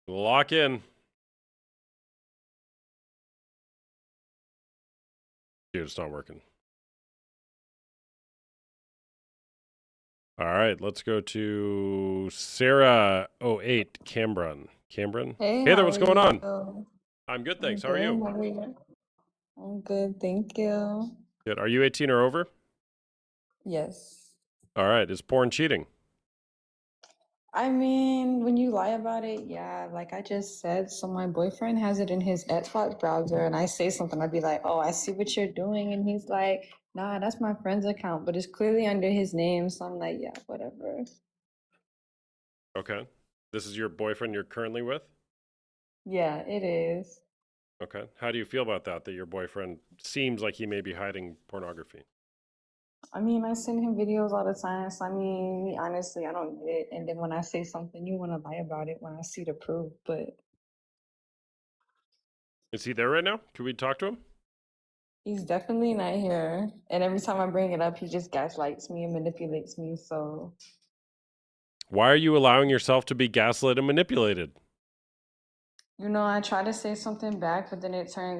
S1: Lock in. Dude, it's not working. All right, let's go to Sarah08 Cambron.
S4: Hey,
S1: Hey there,
S4: how
S1: what's
S4: are
S1: going on?
S4: you?
S1: I'm good,
S4: I'm
S1: thanks. How are
S4: good.
S1: you?
S4: How are you? I'm good, thank you.
S1: Good. Are you 18 or over?
S4: Yes.
S1: All right. Is porn cheating?
S4: I mean, when you lie about it, yeah, like I just said, so my boyfriend has it in his Xbox browser, and I say something, I'd be like, oh, I see what you're doing. And he's like, nah, that's my friend's account, but it's clearly under his name. So I'm like, yeah, whatever.
S1: Okay. This is your boyfriend you're currently with?
S4: Yeah, it is.
S1: Okay. How do you feel about that your boyfriend seems like he may be hiding pornography?
S4: I mean, I send him videos all the time. So I mean, honestly, I don't get it. And then when I say something, you want to lie about it when I see the proof. But
S1: Is he there right now? Can we talk to him?
S4: He's definitely not here. And every time I bring it up, he just gaslights me and manipulates me. So,
S1: Why are you allowing yourself to be gaslit and manipulated?
S4: I try to say something back, but then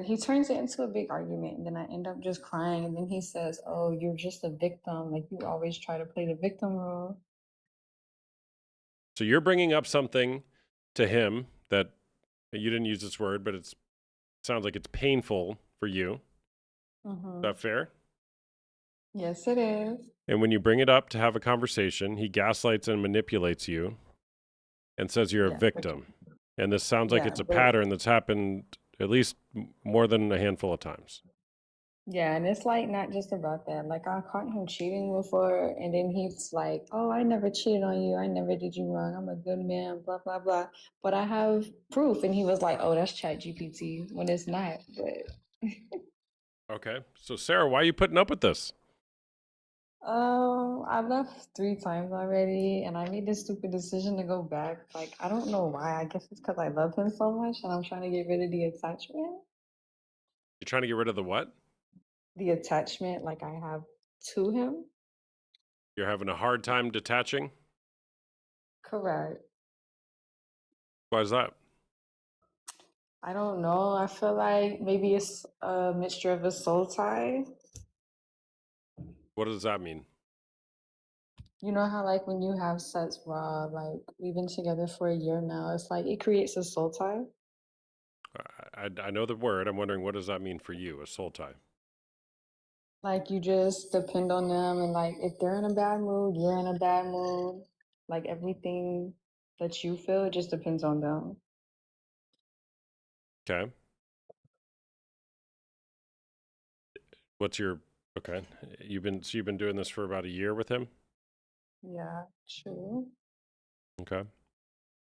S4: he turns it into a big argument, and then I end up just crying. And then he says, "Oh, you're just a victim. Like you always try to play the victim role."
S1: So you're bringing up something to him that you didn't use this word, but it sounds like it's painful for you. Is that fair?
S4: Yes, it is.
S1: And when you bring it up to have a conversation, he gaslights and manipulates you and says you're a
S4: Yeah,
S1: victim. And this sounds like
S4: yeah,
S1: it's a
S4: but
S1: pattern that's happened at least more than a handful of times.
S4: yeah, and it's like not just about that. Like I caught him cheating before, and then he's like, "Oh, I never cheated on you. I never did you wrong. I'm a good man." Blah blah blah. But I have proof, and he was like, "Oh, that's ChatGPT," when it's not. But
S1: Okay. So, Sarah, why are you putting up with this?
S4: I left 3 times already, and I made this stupid decision to go back. Like I don't know why. I guess it's because I love him so much, and I'm trying to get rid of the attachment.
S1: You're trying to get rid of the what?
S4: The attachment, like I have to him.
S1: You're having a hard time detaching?
S4: Correct.
S1: Why is that?
S4: I don't know. I feel like maybe it's a mixture of a soul tie.
S1: What does that mean?
S4: You know how like when you have sex raw, like we've been together for a year now, it's like it creates a soul tie.
S1: I know the word. I'm wondering, what does that mean for you, a soul tie?
S4: Like you just depend on them, and like if they're in a bad mood, you're in a bad mood. Like everything that you feel, it just depends on them.
S1: Okay. What's your okay? You've been doing this for about a year with him?
S4: Yeah, true.
S1: Okay.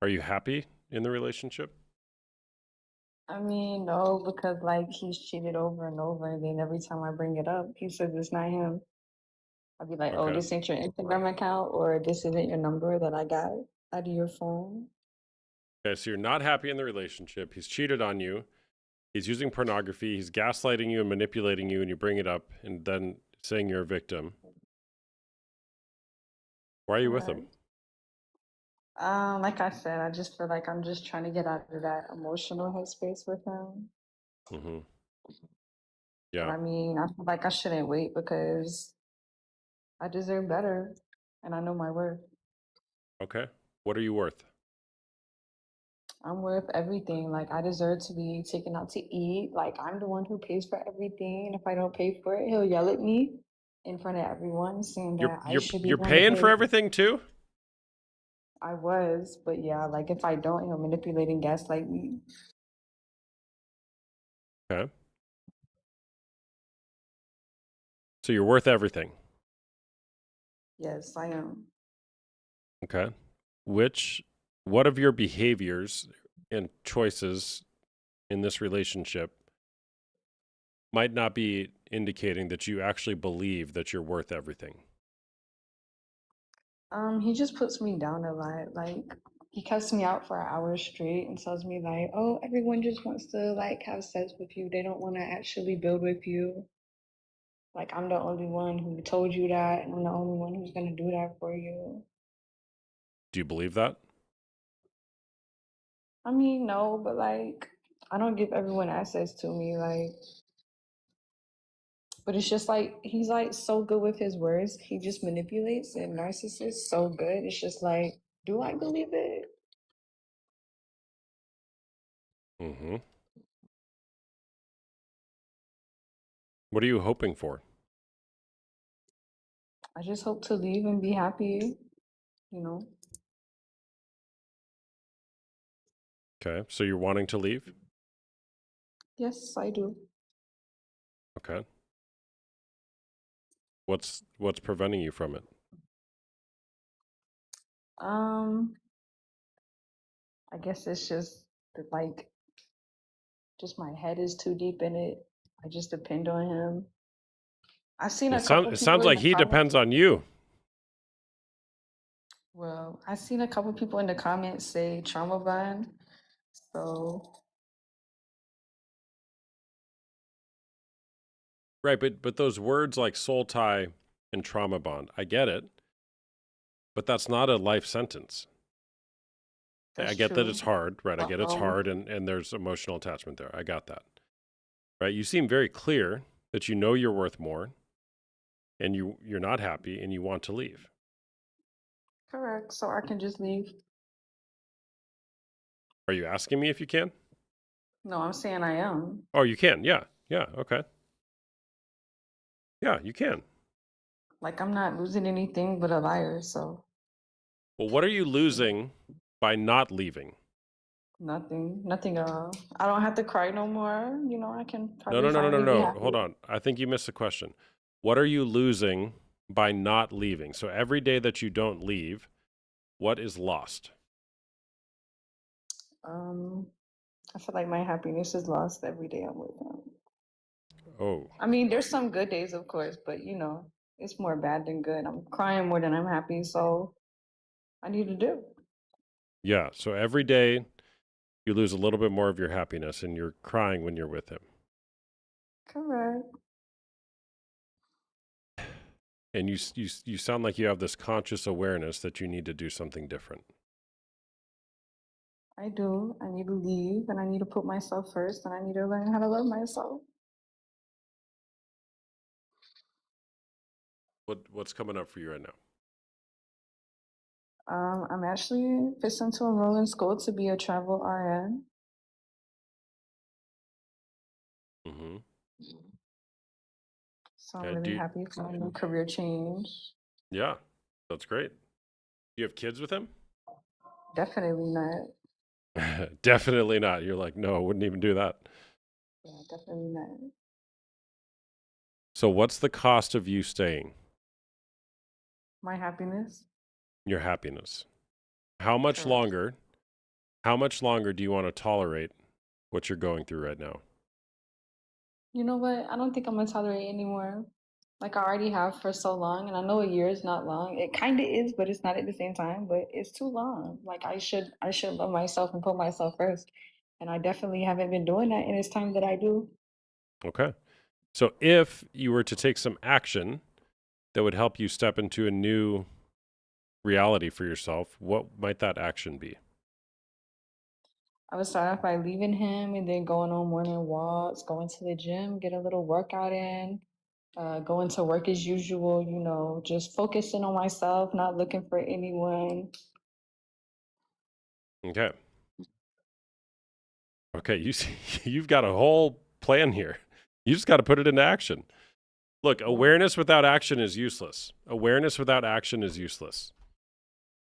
S1: Are you happy in the relationship?
S4: I mean, no, because like he's cheated over and over, and then every time I bring it up, he says it's not him. I'd be like, oh,
S1: Okay.
S4: this ain't your Instagram account, or this isn't your number that I got out of your phone.
S1: Okay, so you're not happy in the relationship. He's cheated on you. He's using pornography. He's gaslighting you and manipulating you, and you bring it up and then saying you're a victim. Why are you with him?
S4: Correct. Like I said, I just feel like I'm just trying to get out of that emotional headspace with him.
S1: Mm-hmm.
S4: But
S1: Yeah.
S4: I mean, I feel like I shouldn't wait because I deserve better and I know my worth.
S1: Okay. What are you worth?
S4: I'm worth everything. Like I deserve to be taken out to eat. Like I'm the one who pays for everything. And if I don't pay for it, he'll yell at me in front of everyone, saying
S1: You're
S4: that I
S1: you're
S4: should be
S1: you're
S4: the one to
S1: paying for
S4: pay.
S1: everything too?
S4: I was, but yeah, like if I don't, he'll manipulate and gaslight me.
S1: Okay. So you're worth everything.
S4: Yes, I am.
S1: Okay. What of your behaviors and choices in this relationship might not be indicating that you actually believe that you're worth everything?
S4: He just puts me down a lot. Like he cuts me out for an hour straight and tells me like, "Oh, everyone just wants to like have sex with you. They don't want to actually build with you. Like I'm the only one who told you that, and I'm the only one who's gonna do that for you."
S1: Do you believe that?
S4: I mean, no, but like I don't give everyone access to me. Like, but it's just like he's like so good with his words. He just manipulates and narcissist so good. It's just like, do I believe it?
S1: Mm-hmm. What are you hoping for?
S4: I just hope to leave and be happy, you know.
S1: Okay. So you're wanting to leave?
S4: Yes, I do.
S1: Okay. What's preventing you from it?
S4: Um, I guess it's just that, like, just my head is too deep in it. I just depend on him. I've seen a couple
S1: It
S4: people
S1: sounds
S4: in
S1: like
S4: the
S1: he
S4: comments.
S1: depends on you.
S4: Well, I've seen a couple people in the comments say trauma bond. So
S1: Right, but those words like soul tie and trauma bond, I get it, but that's not a life sentence. I
S4: That's
S1: get that
S4: true.
S1: it's hard, right? I get it's
S4: Uh-oh.
S1: hard and there's emotional attachment there. I got that. Right? You seem very clear that you know you're worth more and you're not happy and you want to leave.
S4: Correct. So I can just leave.
S1: Are you asking me if you can?
S4: No, I'm saying I am.
S1: Oh, you can. Yeah. Yeah, okay. Yeah, you can.
S4: Like I'm not losing anything but a liar, so
S1: Well, what are you losing by not leaving?
S4: nothing. Nothing at all. I don't have to cry no more. You know, I can
S1: No,
S4: probably
S1: no, no, no, no,
S4: finally be
S1: no.
S4: happy.
S1: Hold on. I think you missed the question. What are you losing by not leaving? So every day that you don't leave, what is lost?
S4: I feel like my happiness is lost every day I'm with him.
S1: Oh,
S4: I mean, there's some good days, of course, but you know, it's more bad than good. I'm crying more than I'm happy, so I need to do.
S1: yeah. So every day you lose a little bit more of your happiness and you're crying when you're with him.
S4: Correct.
S1: And you sound like you have this conscious awareness that you need to do something different.
S4: I do. I need to leave and I need to put myself first and I need to learn how to love myself.
S1: What's coming up for you right now?
S4: I'm actually fixing to enroll in school to be a travel RN.
S1: Mm-hmm.
S4: So I'm really happy for my new career change.
S1: Yeah, that's great. You have kids with him?
S4: Definitely not.
S1: Definitely not. You're like, no, I wouldn't even do that.
S4: Yeah, definitely not.
S1: So what's the cost of you staying?
S4: My happiness.
S1: Your happiness. How much longer do you want to tolerate what you're going through right now?
S4: You know what? I don't think I'm gonna tolerate anymore. Like I already have for so long, and I know a year is not long. It kind of is, but it's not at the same time. But it's too long. Like I should love myself and put myself first, and I definitely haven't been doing that. And it's time that I do.
S1: Okay. So if you were to take some action that would help you step into a new reality for yourself, what might that action be?
S4: I would start off by leaving him and then going on morning walks, going to the gym, get a little workout in, going to work as usual, you know, just focusing on myself, not looking for anyone.
S1: Okay. Okay, you've got a whole plan here. You just got to put it into action. Look, awareness without action is useless. Awareness without action is useless.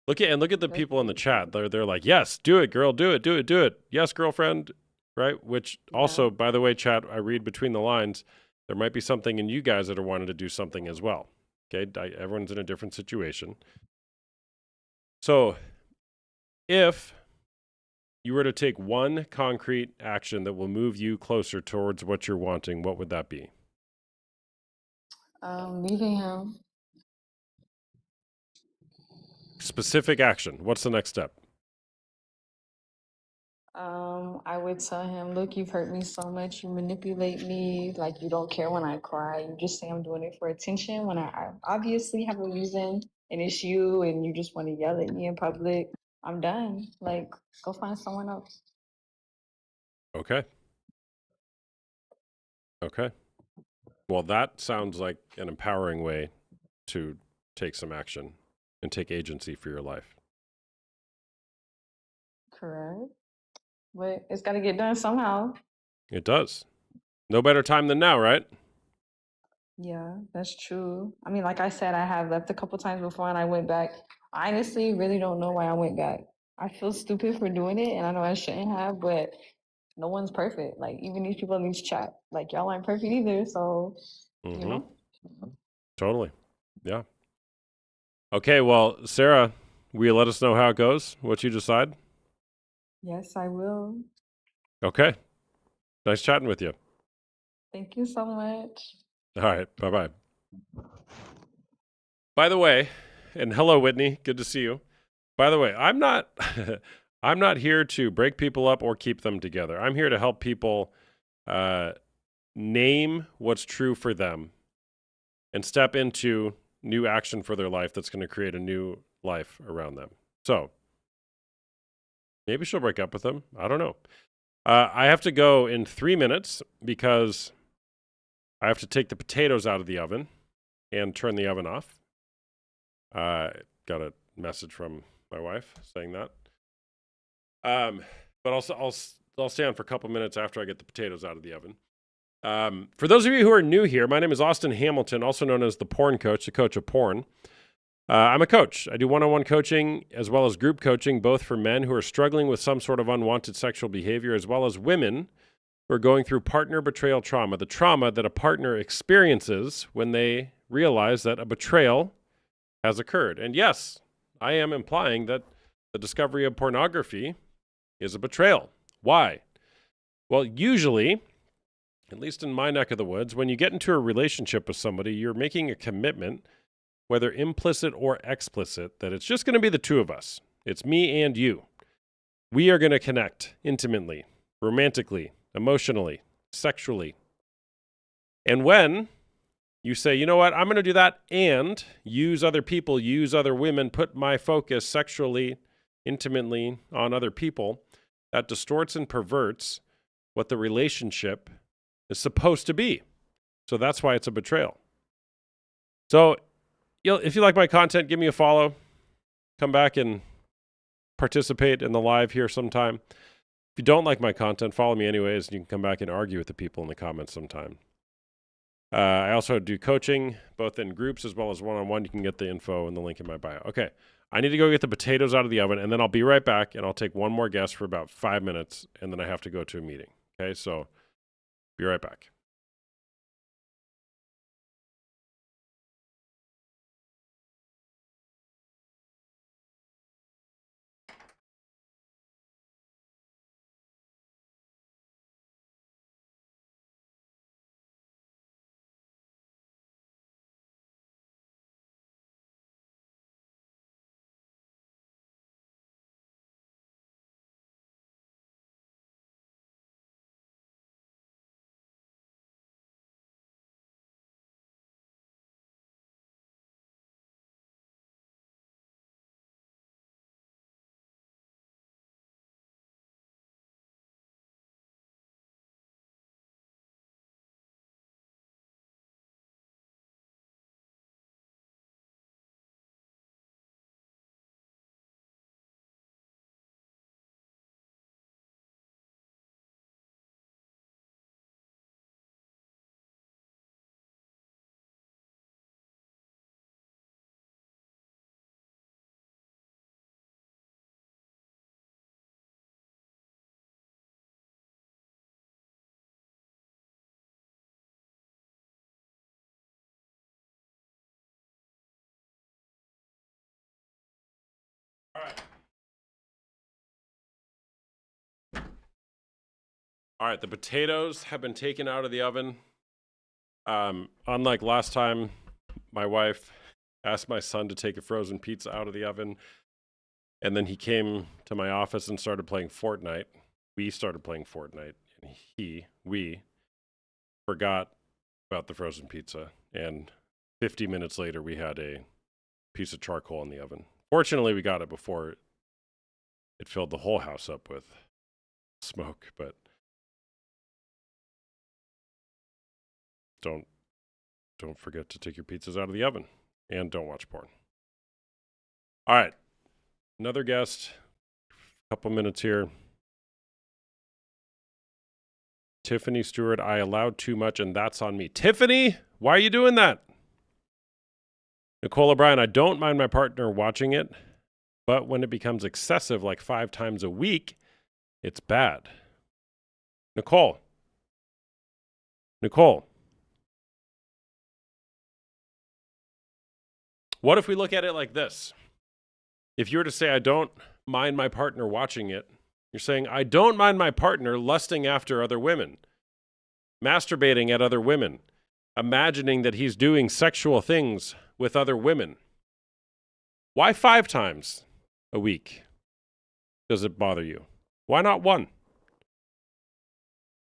S1: Look at the people in the chat. They're like, yes, do it, girl, do it. Yes, girlfriend, right? Which also, by the way, chat, I read between the lines. There might be something in you guys that are wanting to do something as well. Okay, everyone's in a different situation. So, if you were to take one concrete action that will move you closer towards what you're wanting, what would that be?
S4: Leaving him.
S1: Specific action. What's the next step?
S4: I would tell him, look, you've hurt me so much. You manipulate me. Like, you don't care when I cry. You just say I'm doing it for attention when I obviously have a reason and it's you and you just want to yell at me in public. I'm done. Like, go find someone else.
S1: Okay. Okay. Well, that sounds like an empowering way to take some action and take agency for your life.
S4: Correct. But it's got to get done somehow.
S1: It does. No better time than now, right?
S4: Yeah, that's true. I mean, like I said, I have left a couple times before and I went back. I honestly really don't know why I went back. I feel stupid for doing it and I know I shouldn't have, but no one's perfect. Like, even these people in this chat, like, y'all aren't perfect either. So, you know?
S1: Totally. Yeah. Okay, well, Sarah, will you let us know how it goes, what you decide?
S4: Yes, I will.
S1: Okay. Nice chatting with you.
S4: Thank you so much.
S1: All right. Bye-bye. By the way, and hello, Whitney. Good to see you. By the way, I'm not I'm not here to break people up or keep them together. I'm here to help people name what's true for them and step into new action for their life that's going to create a new life around them. So maybe she'll break up with him. I don't know. I have to go in 3 minutes because I have to take the potatoes out of the oven and turn the oven off. Got a message from my wife saying that. But I'll stay on for a couple minutes after I get the potatoes out of the oven. For those of you who are new here, my name is Austin Hamilton, also known as the Porn Coach, the coach of porn. I'm a coach. I do one-on-one coaching as well as group coaching, both for men who are struggling with some sort of unwanted sexual behavior, as well as women who are going through partner betrayal trauma, the trauma that a partner experiences when they realize that a betrayal has occurred. And yes, I am implying that the discovery of pornography is a betrayal. Why? Well, usually, at least in my neck of the woods, when you get into a relationship with somebody, you're making a commitment, whether implicit or explicit, that it's just going to be the two of us. It's me and you. We are going to connect intimately, romantically, emotionally, sexually. And when you say, you know what, I'm going to do that and use other people, use other women, put my focus sexually, intimately on other people, that distorts and perverts what the relationship is supposed to be. So that's why it's a betrayal. So if you like my content, give me a follow. Come back and participate in the live here sometime. If you don't like my content, follow me anyways, and you can come back and argue with the people in the comments sometime. I also do coaching, both in groups as well as one-on-one. You can get the info in the link in my bio. Okay, I need to go get the potatoes out of the oven, and then I'll be right back, and I'll take one more guest for about 5 minutes, and then I have to go to a meeting. Okay, so be right back. All right, the potatoes have been taken out of the oven. Unlike last time, my wife asked my son to take a frozen pizza out of the oven, and then he came to my office and started playing Fortnite. We started playing Fortnite, and we forgot about the frozen pizza, and 50 minutes later, we had a piece of charcoal in the oven. Fortunately, we got it before it filled the whole house up with smoke, but don't forget to take your pizzas out of the oven, and don't watch porn. All right, another guest, couple minutes here. Tiffany Stewart, I allowed too much, and that's on me. Tiffany, why are you doing that? Nicole O'Brien, I don't mind my partner watching it, but when it becomes excessive, like 5 times a week, it's bad. Nicole. What if we look at it like this? If you were to say, I don't mind my partner watching it, you're saying, I don't mind my partner lusting after other women, masturbating at other women, imagining that he's doing sexual things with other women. Why 5 times a week does it bother you? Why not 1?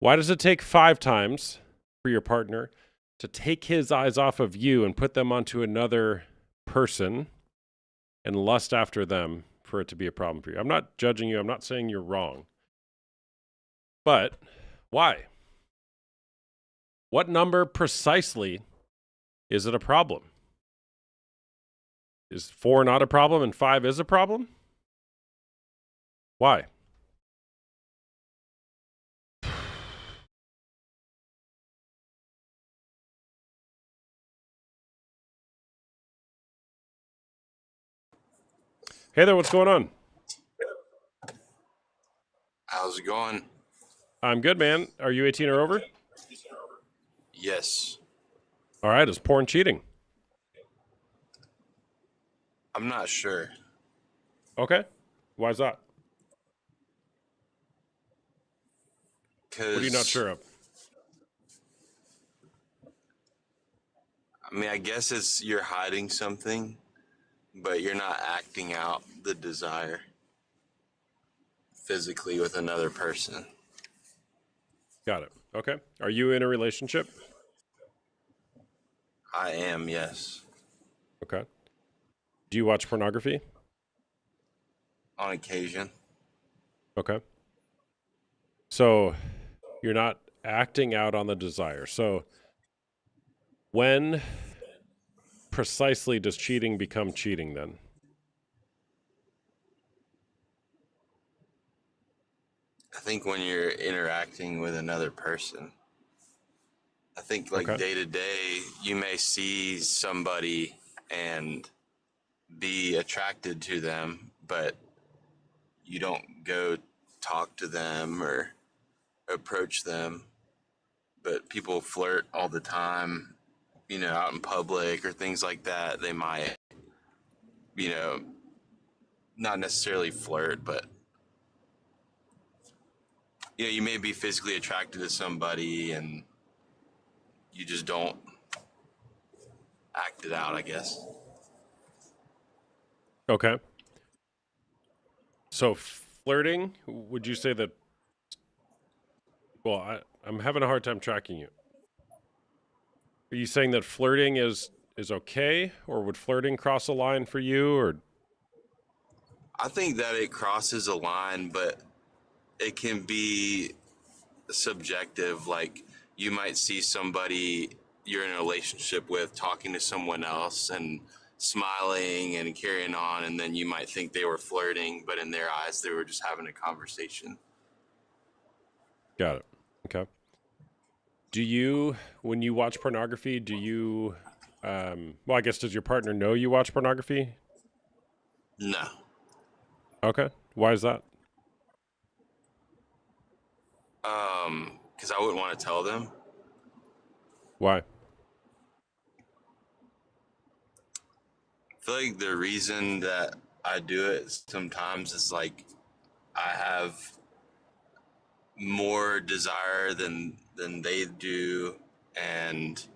S1: Why does it take 5 times for your partner to take his eyes off of you and put them onto another person and lust after them for it to be a problem for you? I'm not judging you. I'm not saying you're wrong. But why? What number precisely is it a problem? Is 4 not a problem and 5 is a problem? Why? Hey there, what's going on?
S7: How's it going?
S1: I'm good, man. Are you 18 or over?
S7: Yes.
S1: All right, is porn cheating?
S7: I'm not sure.
S1: Okay. Why is that?
S7: Because
S1: What are you not sure of?
S7: I mean, I guess it's you're hiding something, but you're not acting out the desire physically with another person.
S1: Got it. Okay. Are you in a relationship?
S7: I am, yes.
S1: Okay. Do you watch pornography?
S7: On occasion.
S1: Okay. So you're not acting out on the desire. So when precisely does cheating become cheating then?
S7: I think when you're interacting with another person, I think like
S1: Okay.
S7: day to day, you may see somebody and be attracted to them, but you don't go talk to them or approach them. But people flirt all the time, you know, out in public or things like that. They might, you know, not necessarily flirt, but, you know, you may be physically attracted to somebody and you just don't act it out, I guess.
S1: Okay. So flirting, would you say that? Well, I'm having a hard time tracking you. Are you saying that flirting is okay, or would flirting cross a line for you, or?
S7: I think that it crosses a line, but it can be subjective. Like you might see somebody you're in a relationship with talking to someone else and smiling and carrying on, and then you might think they were flirting, but in their eyes they were just having a conversation.
S1: Got it. Okay. Do you, when you watch pornography, do you, well, I guess, does your partner know you watch pornography?
S7: No.
S1: Okay. Why is that?
S7: Because I wouldn't want to tell them.
S1: Why?
S7: I feel like the reason that I do it sometimes is like I have more desire than they do, and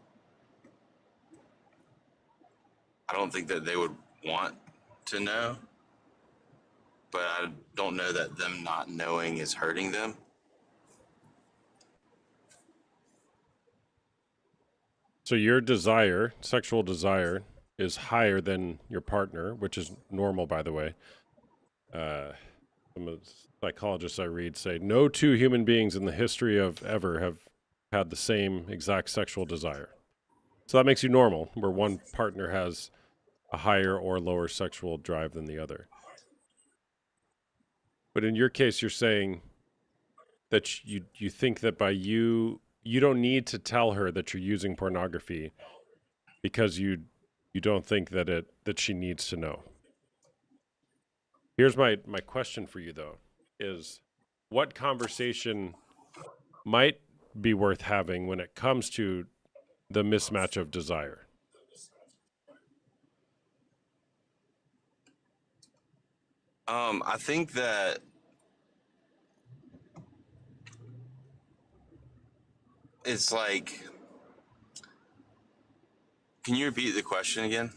S7: I don't think that they would want to know, but I don't know that them not knowing is hurting them.
S1: So your desire, sexual desire, is higher than your partner, which is normal, by the way. Some of the psychologists I read say no two human beings in the history of ever have had the same exact sexual desire. So that makes you normal, where one partner has a higher or lower sexual drive than the other. But in your case, you're saying that you think that by you don't need to tell her that you're using pornography because you don't think that she needs to know. Here's my question for you though, is what conversation might be worth having when it comes to the mismatch of desire?
S7: I think that it's like, can you repeat the question again?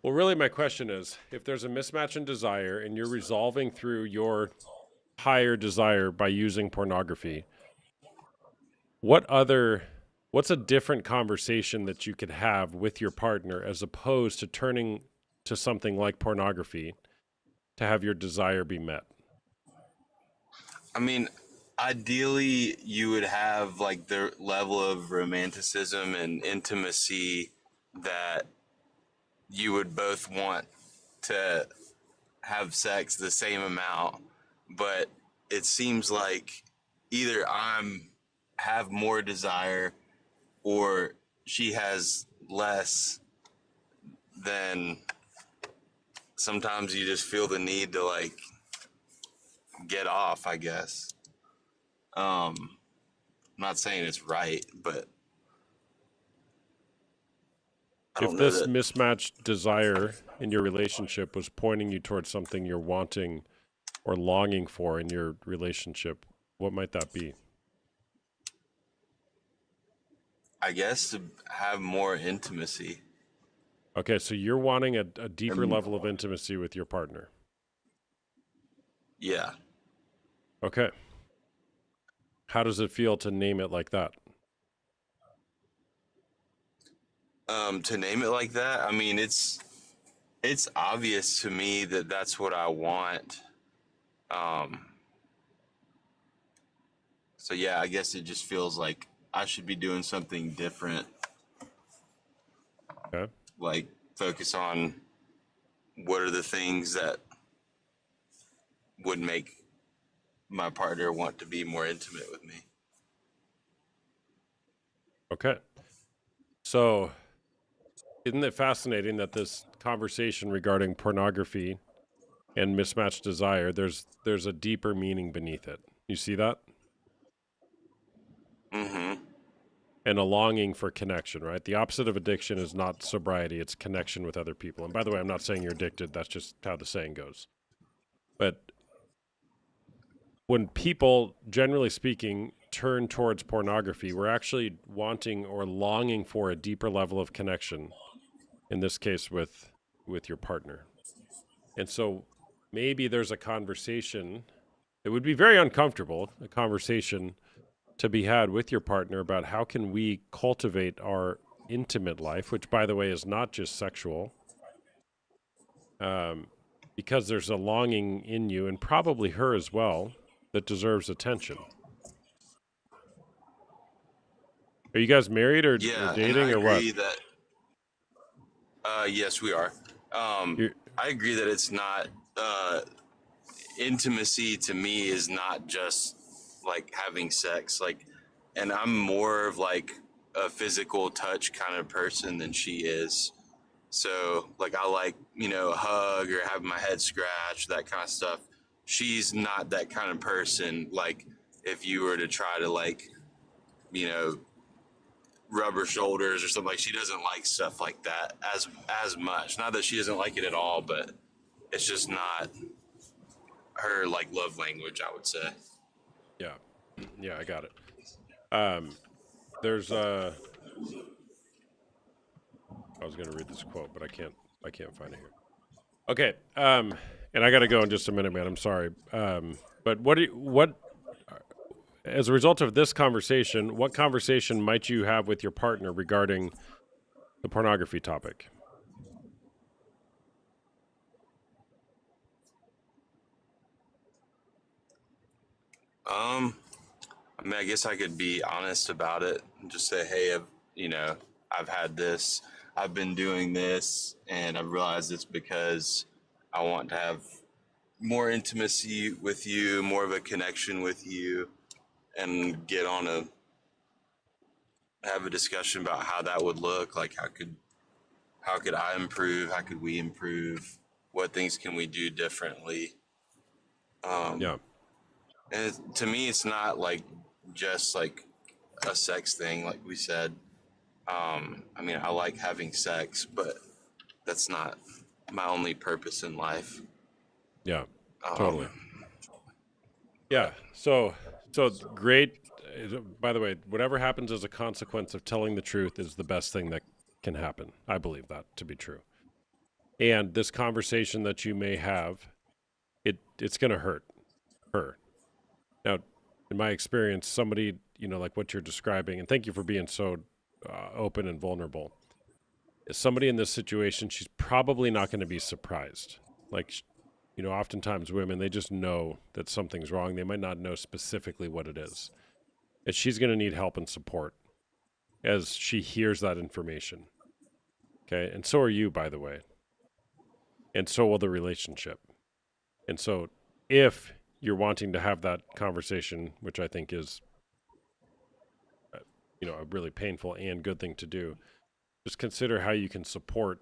S1: Well, really my question is, if there's a mismatch in desire and you're resolving through your higher desire by using pornography, what other what's a different conversation that you could have with your partner as opposed to turning to something like pornography to have your desire be met?
S7: I mean, ideally, you would have like the level of romanticism and intimacy that you would both want to have sex the same amount, but it seems like either I'm have more desire or she has less. Then sometimes you just feel the need to like get off, I guess. I'm not saying it's right, but I
S1: If
S7: don't know
S1: this
S7: that.
S1: mismatched desire in your relationship was pointing you towards something you're wanting or longing for in your relationship, what might that be?
S7: I guess to have more intimacy.
S1: Okay, so you're wanting a deeper level of intimacy with your partner.
S7: Yeah.
S1: Okay. How does it feel to name it like that?
S7: To name it like that, I mean, it's obvious to me that that's what I want. So yeah, I guess it just feels like I should be doing something different,
S1: Okay.
S7: like focus on what are the things that would make my partner want to be more intimate with me.
S1: Okay. So, isn't it fascinating that this conversation regarding pornography and mismatched desire, there's a deeper meaning beneath it. You see that?
S7: Mm-hmm.
S1: And a longing for connection, right? The opposite of addiction is not sobriety, it's connection with other people. And by the way, I'm not saying you're addicted, that's just how the saying goes. But when people, generally speaking, turn towards pornography, we're actually wanting or longing for a deeper level of connection, in this case with your partner. And so maybe there's a conversation, it would be very uncomfortable, a conversation to be had with your partner about how can we cultivate our intimate life, which by the way is not just sexual, because there's a longing in you and probably her as well that deserves attention. Are you guys married or
S7: Yeah, and
S1: dating
S7: I
S1: or what?
S7: agree that. Yes, we are.
S1: You're,
S7: I agree that it's not intimacy to me is not just like having sex. Like, and I'm more of like a physical touch kind of person than she is. So like I like, a hug or have my head scratched, that kind of stuff. She's not that kind of person. Like if you were to try to like, you know, rub her shoulders or something, like she doesn't like stuff like that as much. Not that she doesn't like it at all, but it's just not her like love language, I would say.
S1: yeah. Yeah, I got it. There's I was going to read this quote, but I can't find it here. Okay. And I got to go in just a minute, man. I'm sorry. But what as a result of this conversation, what conversation might you have with your partner regarding the pornography topic?
S7: I mean, I guess I could be honest about it and just say, hey, I've had this, I've been doing this, and I've realized it's because I want to have more intimacy with you, more of a connection with you, and have a discussion about how that would look. Like, how could I improve? How could we improve? What things can we do differently?
S1: Yeah.
S7: And to me, it's not like just like a sex thing, like we said. I mean, I like having sex, but that's not my only purpose in life.
S1: Yeah. Totally. Yeah. So great. By the way, whatever happens as a consequence of telling the truth is the best thing that can happen. I believe that to be true. And this conversation that you may have, it's going to hurt her. Now, in my experience, somebody, like what you're describing, and thank you for being so open and vulnerable. Is somebody in this situation, she's probably not going to be surprised. Like, oftentimes women, they just know that something's wrong. They might not know specifically what it is. And she's going to need help and support as she hears that information. Okay. And so are you, by the way. And so will the relationship. And so if you're wanting to have that conversation, which I think is, a really painful and good thing to do, just consider how you can support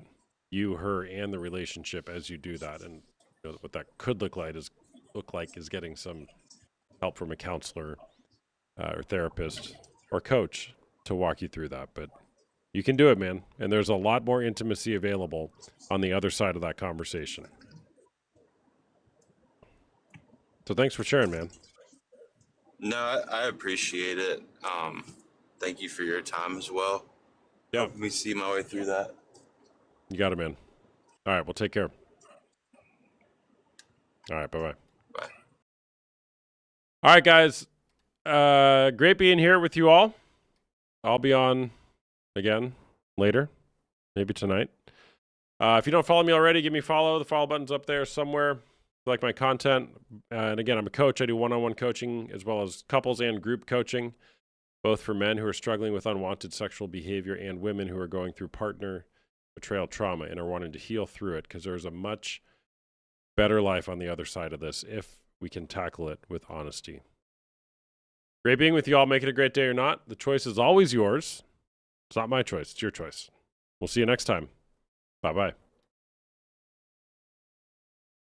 S1: you, her, and the relationship as you do that. And what that could look like is getting some help from a counselor or therapist or coach to walk you through that. But you can do it, man. And there's a lot more intimacy available on the other side of that conversation. So thanks for sharing, man.
S7: No, I appreciate it. Thank you for your time as well.
S1: Yeah.
S7: Helping me see my way through that.
S1: You got it, man. All right. Well, take care. All right. Bye-bye.
S7: Bye.
S1: All right, guys. Great being here with you all. I'll be on again later, maybe tonight. If you don't follow me already, give me a follow. The follow button's up there somewhere. If you like my content. And again, I'm a coach. I do one-on-one coaching as well as couples and group coaching, both for men who are struggling with unwanted sexual behavior and women who are going through partner betrayal trauma and are wanting to heal through it, because there's a much better life on the other side of this if we can tackle it with honesty. Great being with you all. Make it a great day or not. The choice is always yours. It's not my choice. It's your choice. We'll see you next time. Bye-bye.